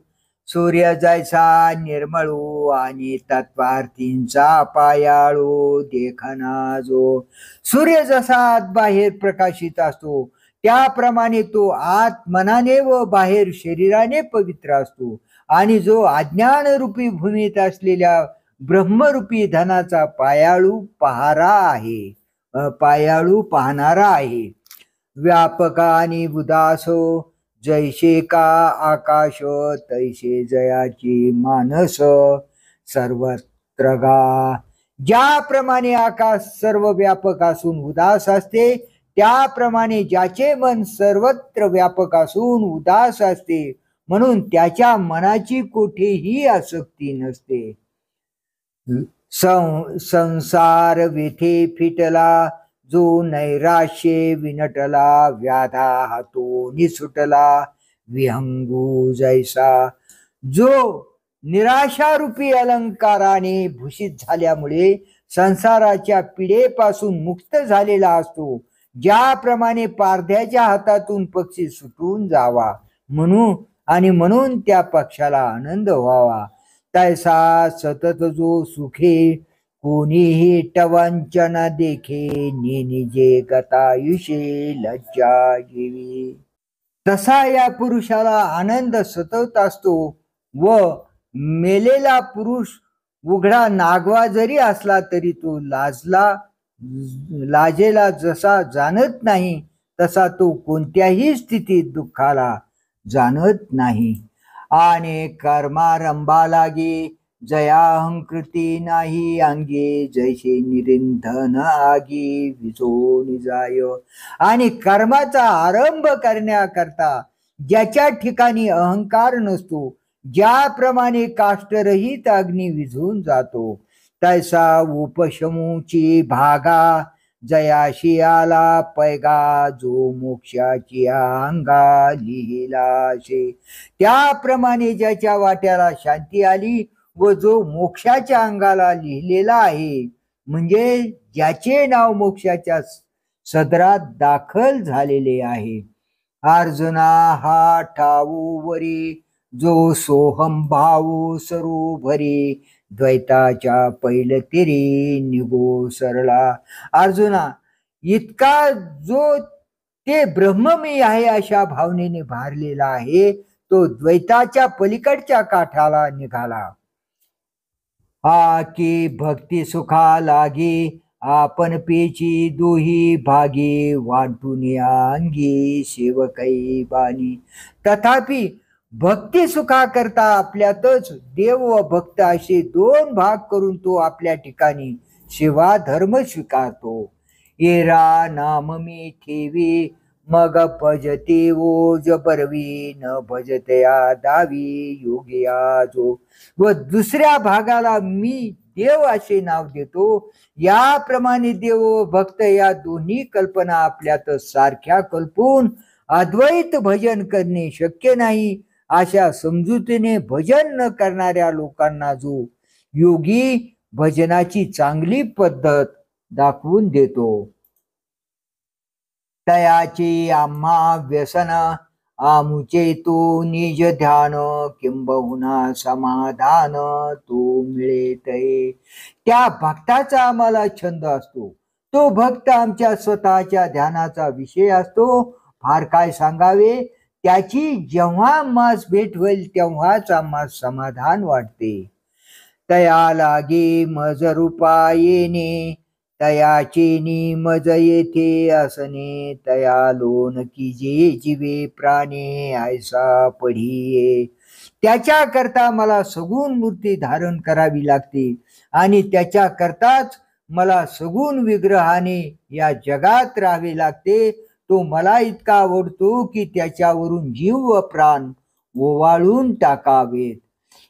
सूर्य जैसा निर्मळू आणि तत्वार्थींचा पायाळू देखना जो. सूर्य जसा आत बाहेर प्रकाशित असतो त्याप्रमाणे तो आत मनाने व बाहेर शरीराने पवित्र असतो. आणि जो अज्ञान रूपी भूमीत असलेल्या ब्रह्मरूपी धनाचा पायाळू पाहणारा आहे. व्यापक आणि उदासो जैसे का आकाश तैसे जयाची मानस सर्वत्र गा. ज्याप्रमाणे आकाश सर्व व्यापक असून उदास असते त्याप्रमाणे ज्याचे मन सर्वत्र व्यापक असून उदास असते म्हणून त्याच्या मनाची कुठेही आसक्ती नसते. संसार व्यथे फिटला जो नैराश्ये विनटला व्याधा हातो निसुटला विहंगू जैसा. जो निराशारूपी अलंकाराने भूषित झाल्यामुळे संसाराच्या पिडेपासून मुक्त झालेला असतो. ज्याप्रमाणे पारध्याच्या हातातून पक्षी सुटून जावा म्हणून त्या पक्षाला आनंद व्हावा तैसा सतत जो सुखे कोणीही टवंचन देखे निजे गतायुषे लज्जा जीवी. तसा या पुरुषाला आनंद सतत असतो व मेलेला पुरुष उघडा नागवा जरी असला तरी तो लाजेला जसा जाणत नाही तसा तो कोणत्याही स्थितीत दुःखाला जाणत नाही. आणि कर्मारंभा लागे जयाहंकृती नाही अंगे जैसे निरिंधन आगी विजोन जाय. आणि कर्माचा आरंभ करण्याकरता ज्याच्या ठिकाणी अहंकार नसतो ज्याप्रमाणे काष्टरहित अग्नी विझून जातो तैसा उपशमूची भागा जयाशी आला पैगा जो मोक्षाची अंगा लिहिला शे. त्याप्रमाणे ज्याच्या वाट्याला शांती आली व जो मोक्षाच्या अंगाला लिहिलेला आहे म्हणजे ज्याचे नाव मोक्षाच्या सदरात दाखल झालेले आहे. अर्जुना हा ठाऊ वरी जो सोहम भाऊ सरू भरी द्वैताच्या पैल तिरी निगो सरला. अर्जुना इतका जो ते ब्रह्म मी आहे अशा भावनेने भारलेला आहे तो द्वैताच्या पलीकडच्या काठाला निघाला. की भक्ती सुखा लागी आपण पेची दोही भागी वाटून अंगी सेवकै बानी. तथापि भक्ती सुखा करता आपल्यातच देव व भक्त असे दोन भाग करून तो आपल्या ठिकाणी सेवा धर्म स्वीकारतो. येरा नाम मी ठेवी मग भजते ओज बरवी न भजतया दावी योगिया जो. व दुसऱ्या भागाला मी देव असे नाव देतो. याप्रमाणे देव व भक्त या दोन्ही कल्पना आपल्यातच सारख्या कल्पून अद्वैत भजन करणे शक्य नाही अशा समजुतीने भजन न करणाऱ्या लोकांना जो योगी भजनाची चांगली पद्धत दाखवून देतो. तयाची आम्हा व्यसन आमुचे तो निज ध्यान किंबहुना समाधान तो मिळेतये. त्या भक्ताचा आम्हाला छंद असतो. तो भक्त आमच्या स्वतःच्या ध्यानाचा विषय असतो. फार काय सांगावे त्याची जेव्हा आम्हास भेट होईल तेव्हाच आम्हास समाधान वाटते. तया लागे मज रूपा येणे तयाचे मज येथे असणे तया लोन की जे जीवे प्राणे ऐसा पढिये. त्याच्या करता मला सगुण मूर्ती धारण करावी लागते आणि त्याच्या करताच मला सगुण विग्रहाने या जगात राहावे लागते. तो मला इतका आवडतो की त्याच्यावरून जीव व प्राण ओवाळून टाकावेत.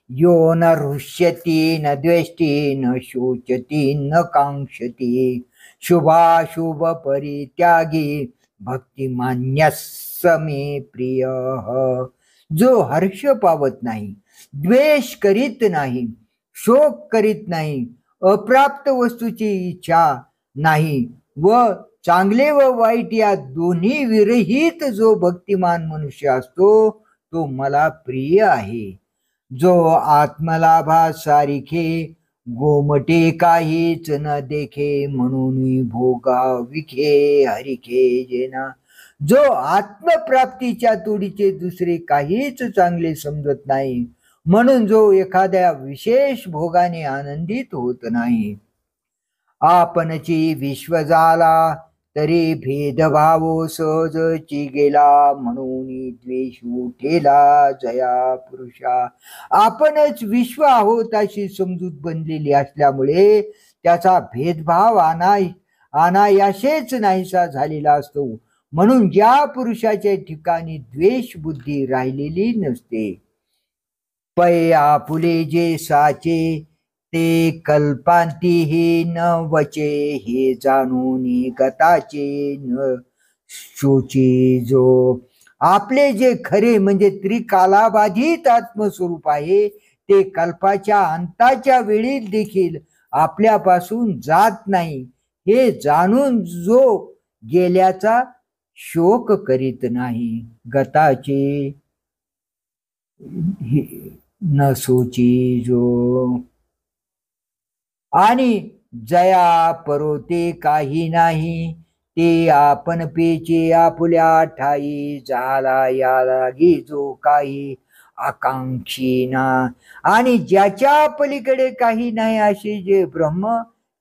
यो न हृष्यती न द्वेष्टी न शोचती न कांक्षती शुभाशुभ परित्यागी भक्तिमान्यस्स मे प्रिय. जो हर्ष पावत नाही, द्वेष करीत नाही, शोक करीत नाही, अप्राप्त वस्तूची इच्छा नाही व चांगले व वाईट या दोन्ही विरहित जो भक्तिमान मनुष्य असतो तो मला प्रिय आहे. जो आत्मलाभा सारिखे गोमटे काहीच न देखे म्हणून भोगा विखे हरिखे जेना. जो आत्मप्राप्तीच्या तोडीचे दुसरे काहीच चांगले समजत नाही म्हणून जो एखाद्या विशेष भोगाने आनंदित होत नाही. आपणची विश्व झाला तरी भेदभाव सहजची गेला म्हणून द्वेष उठेला जया पुरुषा. आपणच विश्व आहोत अशी समजूत बनलेली असल्यामुळे त्याचा भेदभाव अनायासेच नाहीसा झालेला असतो. म्हणून ज्या पुरुषाच्या ठिकाणी द्वेष बुद्धी राहिलेली नसते. पै आपुले जे साचे ते कल्पांती न वचे हे जाणून गताचे न शोचे. जो आपले जे खरे म्हणजे त्रिकालाबाधित आत्मस्वरूप आहे ते कल्पाच्या अंताच्या वेळी देखील आपल्यापासून जात नाही हे जाणून जो गेल्याचा शोक करीत नाही. गताचे न सोची जो. आणि जया परोते काही नाही ते आपण पेचे आपुल्या ठाई झाला या लागी जो काही आकांक्षी ना. आणि ज्याच्या पलीकडे काही नाही असे जे ब्रह्म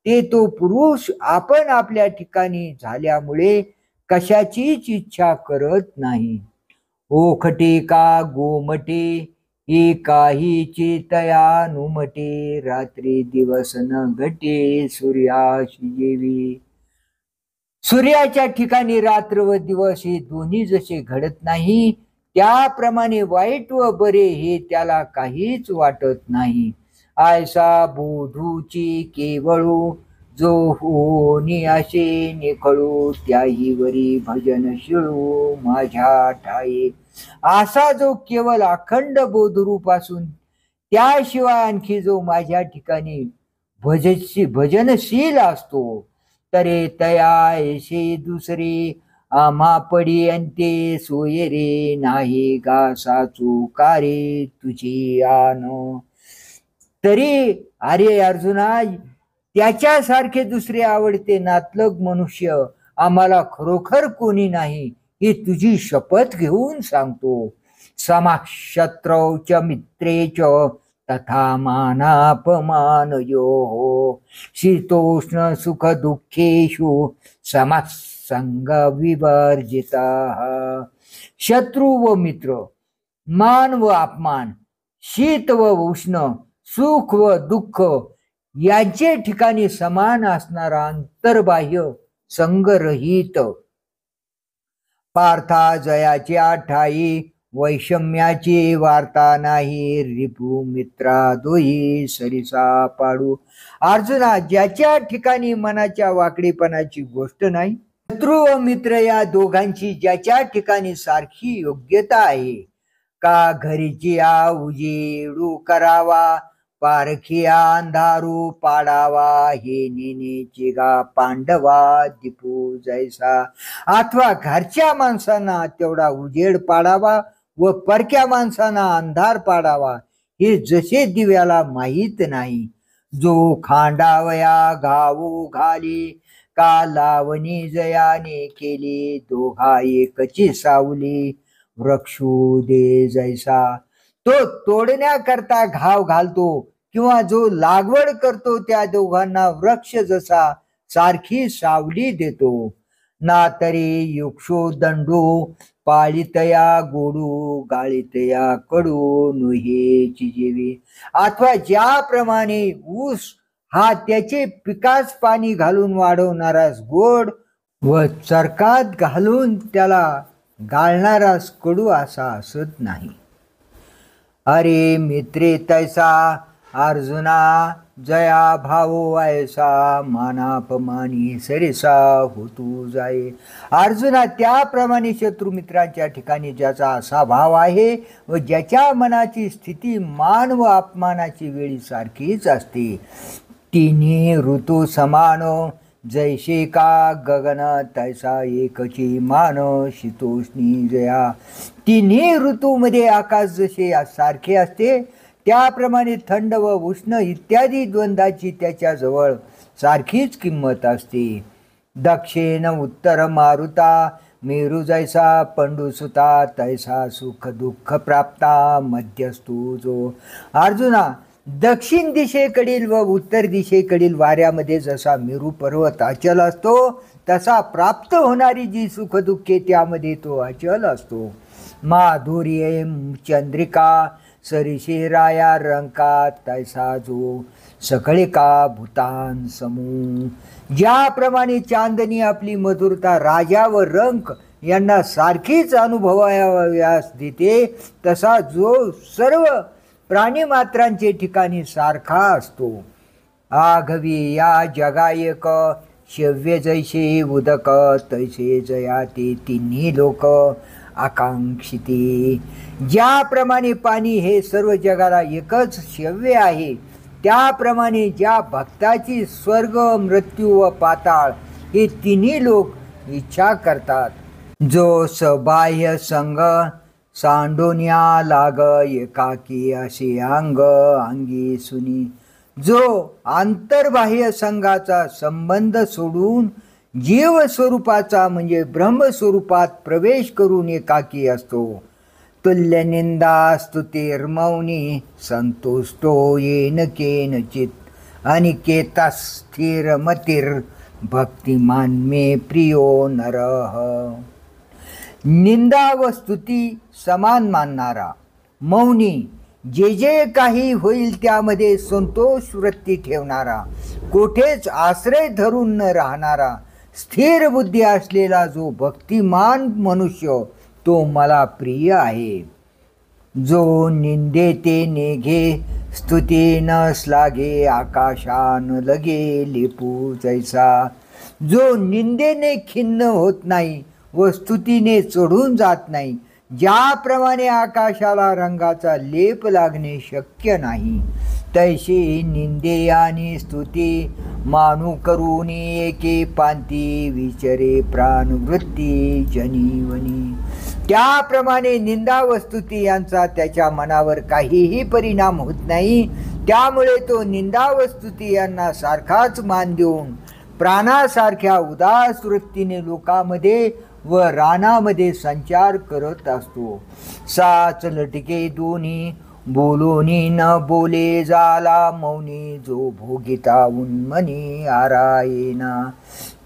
ते तो पुरुष आपण आपल्या ठिकाणी झाल्यामुळे कशाचीच इच्छा करत नाही. ओखटे का गोमटे एकाहीची तया नुमटे रात्री दिवस न घटे सूर्याशी जेवी. सूर्याच्या ठिकाणी रात्र व दिवस हे दोन्ही जसे घडत नाही त्याप्रमाणे वाईट व बरे हे त्याला काहीच वाटत नाही. आयसा बोधूची केवळू जो होनी असे निखळू त्याही वरी भजन शिळू माझ्या ठाई. असा जो केवळ अखंड बोधरूप असून त्याशिवाय आणखी जो माझ्या ठिकाणी भजनशील असतो तरे तयाशे दुसरे आम्हा पडी अंते सोये रे नाही गा साचू कारे तुझी आन. तरी अरे अर्जुना त्याच्यासारखे दुसरे आवडते नातलग मनुष्य आम्हाला खरोखर कोणी नाही ही तुझी शपथ घेऊन सांगतो. समाक्षत्रौ च मित्रे च तथा मानापमानयो शीतोष्ण सुख दुःखेषु समसंग विवर्जिता. शत्रू व मित्र, मान व अपमान, शीत व उष्ण, सुख व दुःख यांचे ठिकाणी समान असणारा अंतर्बाह्य संगरहित. पार्था जयाच्या ठाई वैषम्याची वार्ता नाही रिपू मित्रा दोही सरिसा पाडू. अर्जुना ज्याच्या ठिकाणी मनाच्या वाकडीपणाची गोष्ट नाही शत्रू व मित्र या दोघांची ज्याच्या ठिकाणी सारखी योग्यता आहे का घरीची उजेडू करावा पारखिया अंधारू पाडावा हे नेनेची गा पांडवा दीपू जैसा. अथवा घरच्या माणसांना तेवढा उजेड पाडावा व परक्या माणसांना अंधार पाडावा हे जसे दिव्याला माहीत नाही. जो खांडावया घावू घाली का लावणी जयाने केली दोघा एकची सावली वृक्षू दे जैसा. तो तोडण्याकरता घाव घालतो किंवा जो लागवड करतो त्या दोघांना वृक्ष जसा सारखी सावली देतो. ना तरी युक्षो दंडू पाळितया गोडू गाळितया कडू नुहेची जीवी. अथवा ज्याप्रमाणे ऊस हा त्याचे पिकास पाणी घालून वाढवणारास गोड व चरकात घालून त्याला गाळणारास कडू असा असत नाही. अरे मित्रे तैसा अर्जुना जया भावो ऐसा मानापमानी सरिसा होतू जाये. अर्जुना, त्याप्रमाणे शत्रुमित्रांच्या ठिकाणी ज्याचा असा भाव आहे व ज्याच्या मनाची स्थिती मान व अपमानाची वेळी सारखीच असते, तिन्ही ऋतू समान जैसे का गगन तैसा एकची मान शीतोष्णी जया. तिन्ही ऋतूमध्ये आकाश जसे सारखे असते त्याप्रमाणे थंड व उष्ण इत्यादी द्वंद्वाची त्याच्याजवळ सारखीच किंमत असते. दक्षिण उत्तर मारुता मेरू जैसा पंडुसुता तैसा सुख दुःख प्राप्ता मध्यस्थू जो. अर्जुना, दक्षिण दिशेकडील व उत्तर दिशेकडील वाऱ्यामध्ये जसा मेरू पर्वत अचल असतो तसा प्राप्त होणारी जी सुखदुःखे त्यामध्ये तो अचल असतो. माधुर्ये चंद्रिका सरिशिराया रंका तैसा जो सकळिका भूतान समूह. ज्याप्रमाणे चांदणी आपली मधुरता राजा व रंक यांना सारखीच अनुभवायास देते, तसा जो सर्व प्राणीमात्रांचे ठिकाणी सारखा असतो. आघवी या जगायक शव्य जैसे उदक तैसे जया ते तिन्ही लोक आकांक्षिते. ज्याप्रमाणे पाणी हे सर्व जगाला एकच शव्य आहे, त्याप्रमाणे ज्या भक्ताची स्वर्ग मृत्यू व पाताळ हे तिन्ही लोक इच्छा करतात. जो सबाह्य संग सांडोन्या लाग एकाकी असे अंग अंगी सुनी. जो आंतरबाह्य संघाचा संबंध सोडून जीव स्वरूपाचा म्हणजे ब्रह्मस्वरूपात प्रवेश करून एकाकी असतो. तुल्य निंदा स्तुतिर्मौनी संतुष्टो येन केनचित अनिकेता स्थिर मतिर् भक्तिमान मे प्रियो नरः. निंदा व स्तुती समान मानणारा, मौनी, जे जे काही होईल त्यामध्ये संतोष वृत्ती ठेवणारा, कोठेच आश्रय धरून न राहणारा, स्थिर बुद्धी असलेला जो भक्तिमान मनुष्य तो मला प्रिय आहे. जो निंदे ते नेघे स्तुती न लागे आकाशान लगे लेपू जैसा. जो निंदेने खिन्न होत नाही व स्तुतीने चढून जात नाही, ज्याप्रमाणे आकाशाला रंगाचा लेप लागणे शक्य नाही, तैशी निंदे आणि स्तुती मानू करून एके पांती विचरे प्राणवृत्ती जनीवनी. त्याप्रमाणे निंदा व स्तुती यांचा त्याच्या मनावर काहीही परिणाम होत नाही. त्यामुळे तो निंदा व स्तुती यांना सारखाच मान देऊन प्राणासारख्या उदास वृत्तीने लोकांमध्ये व रानामध्ये संचार करत असतो. साच लटके दोन्ही बोलोनी न बोले जाला मौनी जो भोगिता उन्मनी आरायना.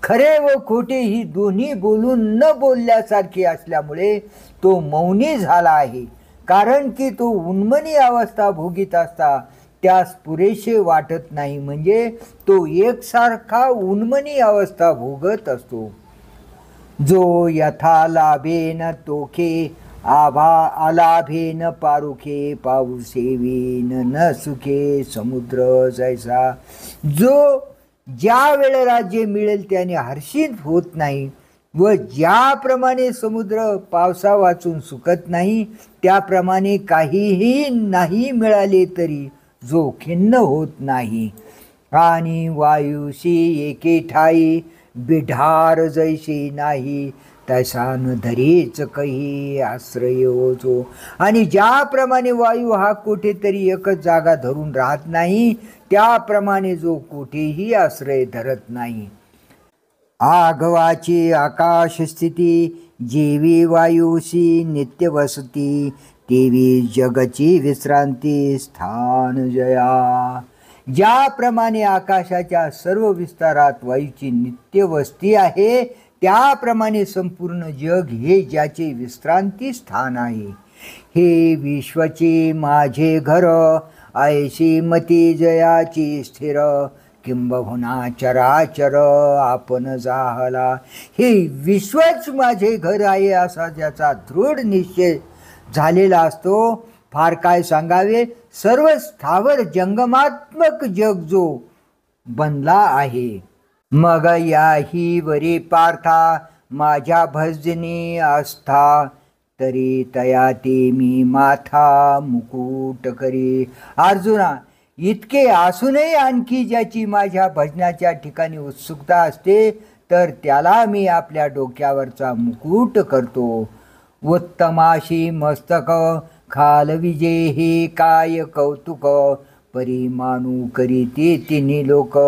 खरे व खोटे ही दोन्ही बोलून न बोलल्यासारखे असल्यामुळे तो मौनी झाला आहे. कारण की तो उन्मनी अवस्था भोगीत असता त्यास पुरेसे वाटत नाही, म्हणजे तो एकसारखा उन्मनी अवस्था भोगत असतो. जो यथा लाभेन तोखे आभा आलाभेन पारुखे पाऊसेवेन न सुखे समुद्र जैसा. जो ज्या वेळेला जे मिळेल त्याने हर्षित होत नाही व ज्याप्रमाणे समुद्र पावसा वाचून सुकत नाही, त्याप्रमाणे काहीही नाही मिळाले तरी जो खिन्न होत नाही. आणि वायुशी एके ठाई बिढार जैसे नाही तैसा न धरीच काही आश्रय जो. आणि ज्याप्रमाणे वायू हा कुठेतरी एकच जागा धरून राहत नाही, त्याप्रमाणे जो कुठेही आश्रय धरत नाही. आघवाची आकाश स्थिती जेवी वायुशी नित्य वसती तेवी जगची विश्रांती स्थान जया. ज्याप्रमाणे आकाशाच्या सर्व विस्तारात वायूची नित्य वस्ती आहे, त्याप्रमाणे संपूर्ण जग हे ज्याचे विश्रांती स्थान आहे. हे विश्वचे माझे घर ऐशी मती जयाची स्थिर किंबहुना चराचर आपण जाहला. हे विश्वच माझे घर आहे असा ज्याचा दृढ निश्चय झालेला असतो, फार काय सांगावे, सर्व स्थावर जंगमात्मक जग जो बनला आहे. मग याही वरी पार्था माझ्या भजनी आस्था, तरी तया ते मी माथा मुकुट करी. अर्जुना, इतके असूनही आणखी ज्याची माझ्या भजनाच्या ठिकाणी उत्सुकता असते, तर त्याला मी आपल्या डोक्यावरचा मुकुट करतो. उत्तमाशी मस्तक खालविजे हे काय कौतुक, परिमानू करी ते तिन्ही लोक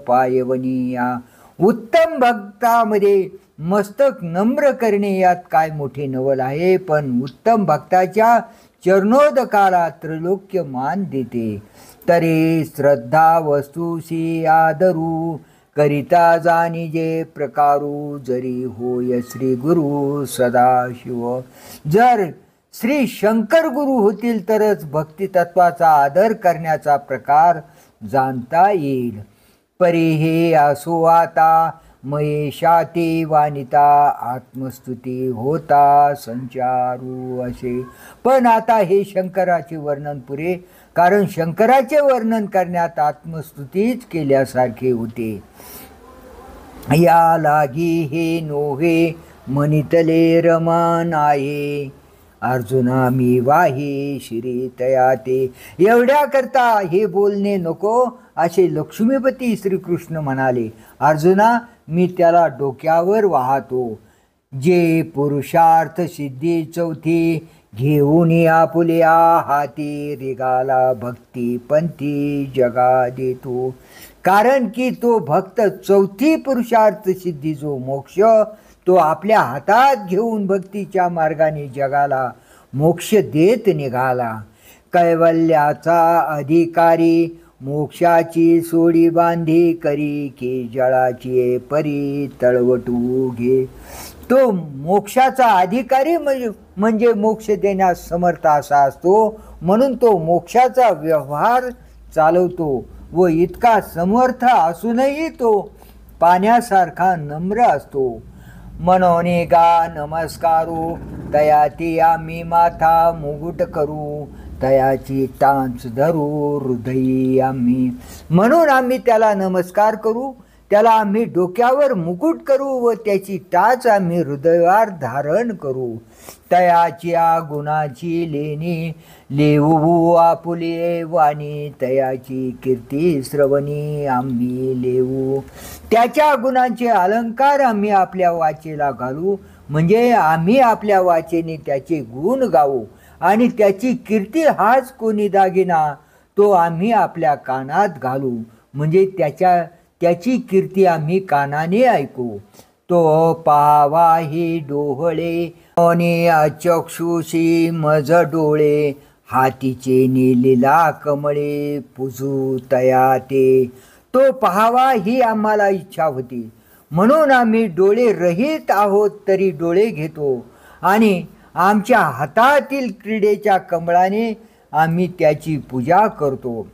पायवनिया. उत्तम भक्तामध्ये मस्तक नम्र करणे यात काय मोठे नवल आहे, पण उत्तम भक्ताच्या चरणोदकाला त्रैलोक्य मान देते. तरी श्रद्धा वस्तूशी आदरू, करिता जाणी जे प्रकारू, जरी होय श्री गुरु सदाशिव. जर श्री शंकर गुरु होतील तरच भक्ती तत्वाचा आदर करण्याचा प्रकार जाणता येईल. परी हे असो आता महेशा ते वानिता, आत्मस्तुती होता संचारू असे. पण आता हे शंकराचे वर्णन पुरे, कारण शंकराचे वर्णन करण्यात आत्मस्तुतीच केल्यासारखे होते. या लागी हे नोहे मनितले रमण आहे, अर्जुना मी वाही श्री तया ते. एवढ्या करता हे बोलणे नको असे लक्ष्मीपती श्रीकृष्ण म्हणाले. अर्जुना, मी त्याला डोक्यावर वाहतो. जे पुरुषार्थ सिद्धी चौथी, घेऊन आपुल्या हाती, रिगाला भक्ती पंथी जगा देतो. कारण की तो भक्त चौथी पुरुषार्थ सिद्धी जो मोक्ष, तो आपल्या हातात घेऊन भक्तीच्या मार्गाने जगाला मोक्ष देत निघाला. कैवल्याचा अधिकारी मोक्षाची सोडी बांधी करी, की जळाची परी तळवटू घे. तो मोक्षाचा अधिकारी म्हणजे मोक्ष देण्यास समर्थ असा असतो, म्हणून तो मोक्षाचा व्यवहार चालवतो. व इतका समर्थ असूनही तो पाण्यासारखा नम्र असतो. मनोनी गा नमस्कारू, तयाती आम्ही माथा मुकुट करू, तयाची टांच धरू हृदयी आम्ही. म्हणून आम्ही त्याला नमस्कार करू, त्याला आम्ही डोक्यावर मुकुट करू व त्याची टाच आम्ही हृदयावर धारण करू. तयाच्या गुणाची लेणी लेवू आपुले वाणी, तयाची कीर्ती श्रवणी आम्ही लेवू. त्याच्या गुणांचे अलंकार आम्ही आपल्या वाचेला घालू, म्हणजे आम्ही आपल्या वाचेने त्याचे गुण गाऊ. आणि त्याची कीर्ती हाच कोणी दागिना, तो आम्ही आपल्या कानात घालू, म्हणजे त्याची कीर्ती आम्ही कानाने ऐकू. तो पावा ही डोहळे आणि अचक्षुषी मज डोळे, हातीचे नीलीला कमळे पुजू तया ते. तो पाहावा ही आम्हाला इच्छा होती, म्हणून आम्ही डोळे रहित आहोत तरी डोळे घेतो, आणि आमच्या हातातील क्रीडेच्या कमळाने आम्ही त्याची पूजा करतो.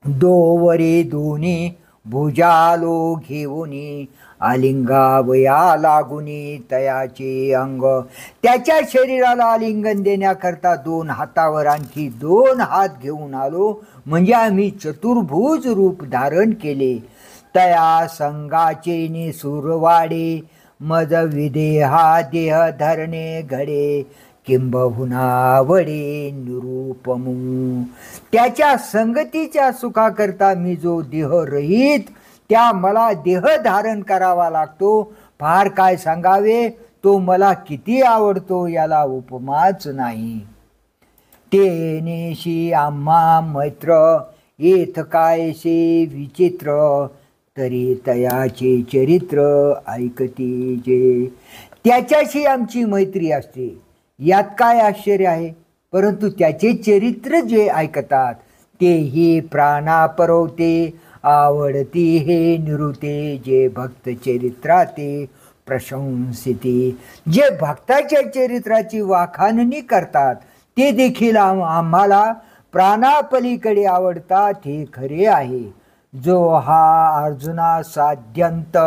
दोवरे दोन्ही भुजालो घेऊनी, आलिंगावया लागुनी तयाचे अंग. त्याच्या शरीराला आलिंगन देण्याकरता 2 हातावर आणखी 2 हात घेऊन आलो, म्हणजे आम्ही चतुर्भुज रूप धारण केले. तया संगाचे निसुरवाडे, मज विदेहा देह धरणे घडे, किंबहुना वडे निरूपमू. त्याच्या संगतीच्या सुखाकरता मी जो देह रहित, त्या मला देह धारण करावा लागतो. फार काय सांगावे, तो मला किती आवडतो याला उपमाच नाही. तेनेशी आम्हा मैत्र येथ कायसे विचित्र, तरी तयाचे चरित्र ऐकती जे. त्याच्याशी आमची मैत्री असते, यात काय आश्चर्य आहे. परंतु त्याचे चरित्र जे ऐकतात तेही प्राणा परवते, आवडती हे निरुते. जे भक्त चरित्राते प्रशंसिते. जे भक्ताच्या चरित्राची वाखाणणी करतात ते देखील आम्हाला प्राणापलीकडे आवडतात, हे खरे आहे. जो हा अर्जुना साध्यंत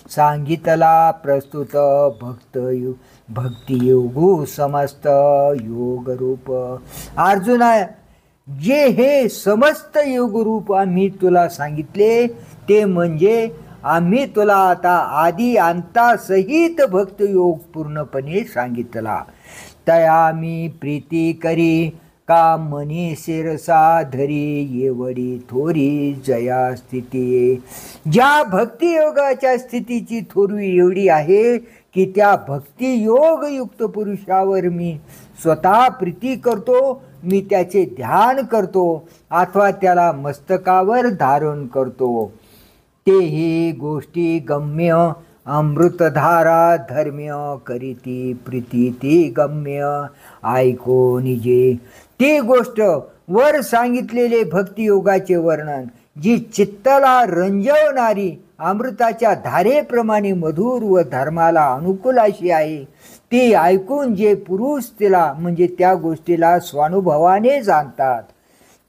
सांगितला प्रस्तुत भक्त भक्तियोगो समस्त योग रूप. अर्जुना, जे हे समस्त योग रूप आम्ही तुला सांगितले ते म्हणजे आम्ही तुला आता आदी अंतासहित भक्तयोग पूर्णपणे सांगितला. तया मी प्रीती करी का मनी शिरसा धरी येवडी थोरी जया स्थिती. ज्या भक्तियोगाच्या स्थितीची थोरवी एवढी आहे की त्या भक्तियोग युक्त पुरुषावर मी स्वतः प्रीती करतो, मी त्याचे ध्यान करतो अथवा त्याला मस्तकावर धारण करतो. तेही गोष्टी गम्य अमृतधारा धर्म्य करीती प्रीती ती गम्य ऐको निजे. ती गोष्ट वर सांगितलेले भक्तियोगाचे वर्णन जी चित्ताला रंजवणारी अमृताच्या धारेप्रमाणे मधुर व धर्माला अनुकूल अशी आहे, ती ऐकून जे पुरुष तिला म्हणजे त्या गोष्टीला स्वानुभवाने जाणतात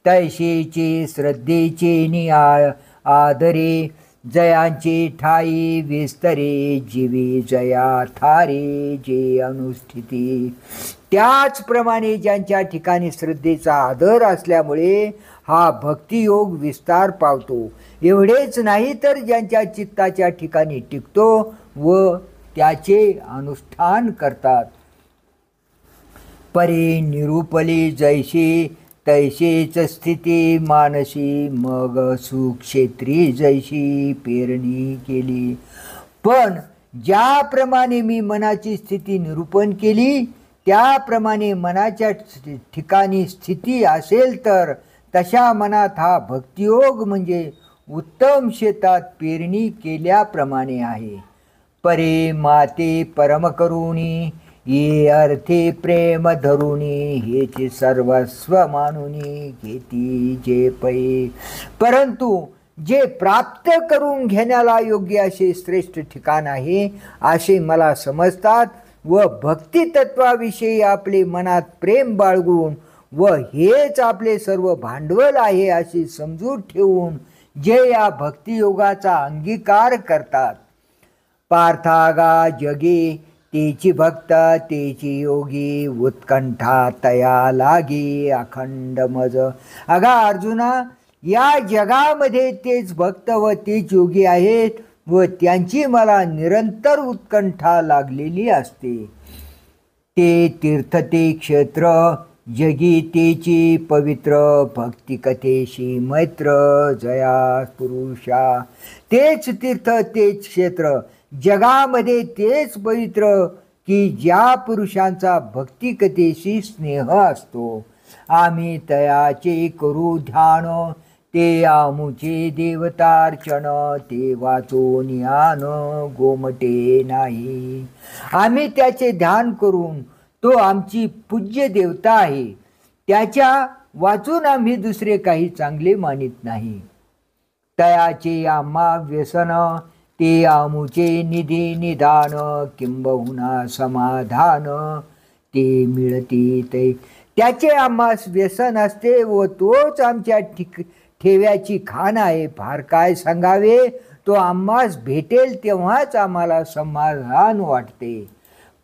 तैशीचे श्रद्धेचे नियाळ आदरे जयांचे ठाई विस्तरे जीवी जया थारे जे अनुष्ठिती. त्याचप्रमाणे ज्यांच्या ठिकाणी श्रद्धेचा आदर असल्यामुळे हा भक्तियोग विस्तार पावतो. एवढेच नाही तर ज्यांच्या चित्ताच्या ठिकाणी टिकतो व त्याचे अनुष्ठान करतात. परे निरूपली जैशी तैसेच स्थिती मानसी मग सुक्षेत्री जैशी पेरणी केली. पण ज्याप्रमाणे मी मनाची स्थिती निरूपण केली त्याप्रमाणे मनाच्या ठिकाणी स्थिती असेल तर तशा मनात हा भक्तियोग म्हणजे उत्तम शेतात पेरणी केल्याप्रमाणे आहे. परे माते परम करुणी ये अर्थे प्रेम धरुणी हेचे सर्वस्व मानुनी घेती जे पै. परंतु जे प्राप्त करून घेण्याला योग्य असे श्रेष्ठ ठिकाण आहे असे मला समजतात व भक्ती तत्वाविषयी आपले मनात प्रेम बाळगून व हेच आपले सर्व भांडवल आहे अशी समजूत ठेवून जे या भक्तियोगाचा अंगीकार करतात. पार्थागा जगे तेची भक्त तेची योगी उत्कंठा तया लागी अखंड मज. अगा अर्जुना, या जगामध्ये तेच भक्त व तेच योगी आहेत व त्यांची मला निरंतर उत्कंठा लागलेली असते. ते तीर्थ ते क्षेत्र जगी तेची पवित्र भक्ती कथेशी मैत्र जया पुरुषा. तेच तीर्थ तेच क्षेत्र जगामध्ये तेच पवित्र की ज्या पुरुषांचा भक्तिकथेशी स्नेह असतो. आम्ही तयाचे करू ध्यान ते आमुचे देवतार्चन ते वाचून यान गोमटे नाही. आम्ही त्याचे ध्यान करून तो आमची पूज्य देवता आहे, त्याच्या वाचून आम्ही दुसरे काही चांगले मानित नाही. तयाचे आम्हा व्यसन ते आमुचे निधी निदान किंबहुना समाधान ते मिळते ते. त्याचे आम्हास व्यसन असते व तोच आमच्या ठेव्याची खाण आहे. फार काय सांगावे, तो आम्हास भेटेल तेव्हाच आम्हाला समाधान वाटते.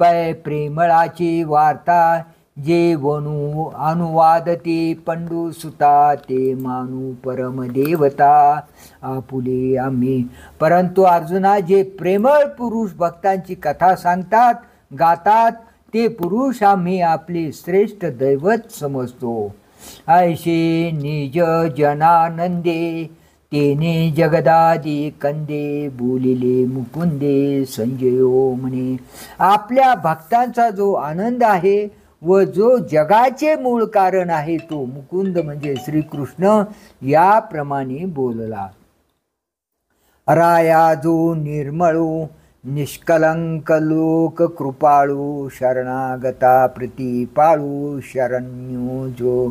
पै प्रेमळाची वार्ता जे वनु अनुवादती पंडू सुता ते मानू परमदेवता आपुले आम्ही. परंतु अर्जुना, जे प्रेमळ पुरुष भक्तांची कथा सांगतात गातात ते पुरुष आम्ही आपले श्रेष्ठ दैवत समजतो. ऐशे निज जनानंदे तेने जगदादी कंदे बोलिले मुकुंदे संजयो म्हणे. आपल्या भक्तांचा जो आनंद आहे व जो जगाचे मूळ कारण आहे तो मुकुंद म्हणजे श्रीकृष्ण याप्रमाणे बोलला. राया जो निर्मळू निष्कलंक लोक कृपाळू शरणागता प्रतिपाळू शरण्यो जो.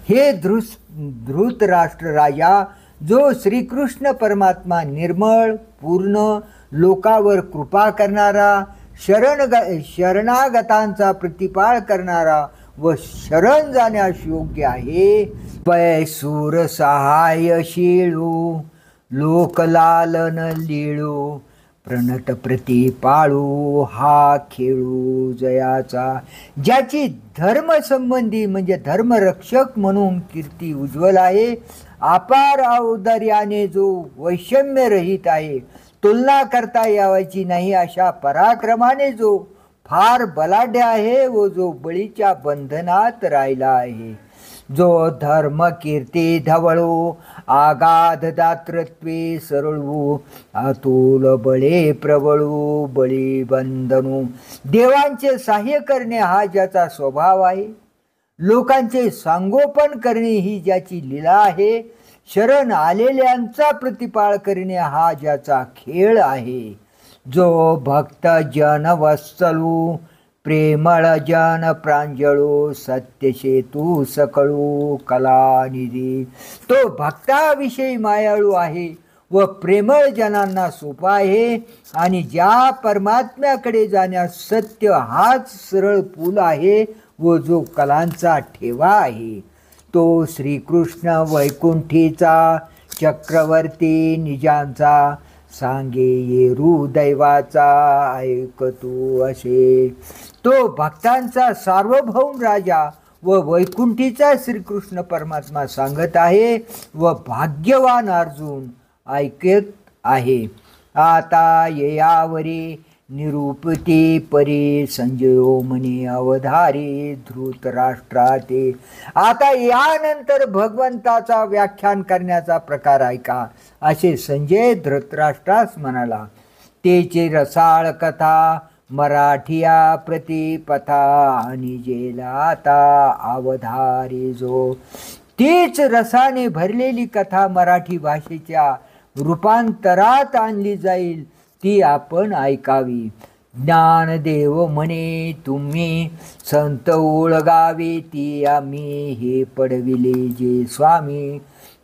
हे धृतराष्ट्र राजा, जो श्रीकृष्ण परमात्मा निर्मळ पूर्ण लोकावर कृपा करणारा शरणागतांचा प्रतिपाळ करणारा व शरण जाण्यास योग्य आहे. पैसूर सहायशीळू लोकलालन लीळू प्रणत प्रती पाळू हा खेळू जयाचा. ज्याची धर्मसंबंधी म्हणजे धर्मरक्षक म्हणून कीर्ती उज्ज्वल आहे, अपार औदार्याने जो वैषम्य रहित आहे, तुलना करता यावायची नाही अशा पराक्रमाने जो फार बलाढ्य आहे व जो बळीच्या बंधनात राहिला आहे, जो धर्म कीर्ती धवळू आगाध दातृत्वे सरळू अतुल बळे प्रबळू बळी बंधनू. देवांचे सहाय्य करणे हा ज्याचा स्वभाव आहे, लोकांचे संगोपन करणे ही ज्याची लीला आहे, शरण आलेल्यांचा प्रतिपाळ करणे हा ज्याचा खेळ आहे, जो भक्त जन वत्सलू प्रेमळ जन प्रांजळू सत्यसेतू सकळू कलानिधी. तो भक्ताविषयी मायाळू आहे व प्रेमळ जनांना सोपा आहे, आणि ज्या परमात्म्याकडे जाण्यास सत्य हाच सरळ पूल आहे व जो कलांचा ठेवा आहे. तो श्रीकृष्ण वैकुंठीचा चक्रवर्ती निजांचा सांगे येरू दैवाचा ऐकतू असे. तो भक्तांचा सार्वभौम राजा व वैकुंठीचा श्रीकृष्ण परमात्मा सांगत आहे व भाग्यवान अर्जुन ऐकत आहे. आता येयावरी निरूपती परी संजयो म्हणे अवधारी धृतराष्ट्राते. आता यानंतर भगवंताचा व्याख्यान करण्याचा प्रकार ऐका असे संजय धृतराष्ट्रास म्हणाला. तेची रसाळ कथा मराठिया प्रतिपथा आणि जेला आता अवधारी जो. तीच रसाने भरलेली कथा मराठी भाषेच्या रूपांतरात आणली जाईल, ती आपण ऐकावी. ज्ञानदेव म्हणे तुम्ही संत ओळगावे, ती आम्ही हे पडविले जे स्वामी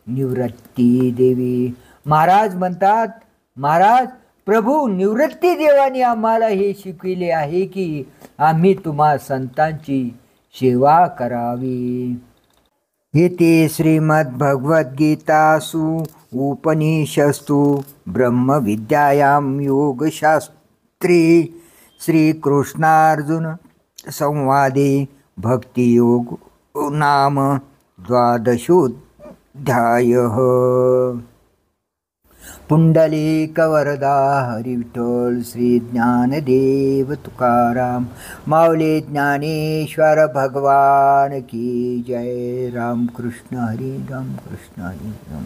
निवृत्ती देवी. महाराज म्हणतात, महाराज प्रभू निवृत्ती देवाने आम्हाला हे शिकविले आहे की आम्ही तुम्हा संतांची सेवा करावी. इति श्रीमद्भगवद्गीतासु उपनिषत्सु ब्रह्मविद्यायां योगशास्त्रे श्रीकृष्णार्जुन संवादे भक्तियोग नाम 12ोऽध्यायः. पुंडलीकवरदा हरिविठ्ठल श्री ज्ञानदेव तुकाराम माऊली ज्ञानेश्वर भगवान की जय. रामकृष्ण हरी रामकृष्ण हरी राम.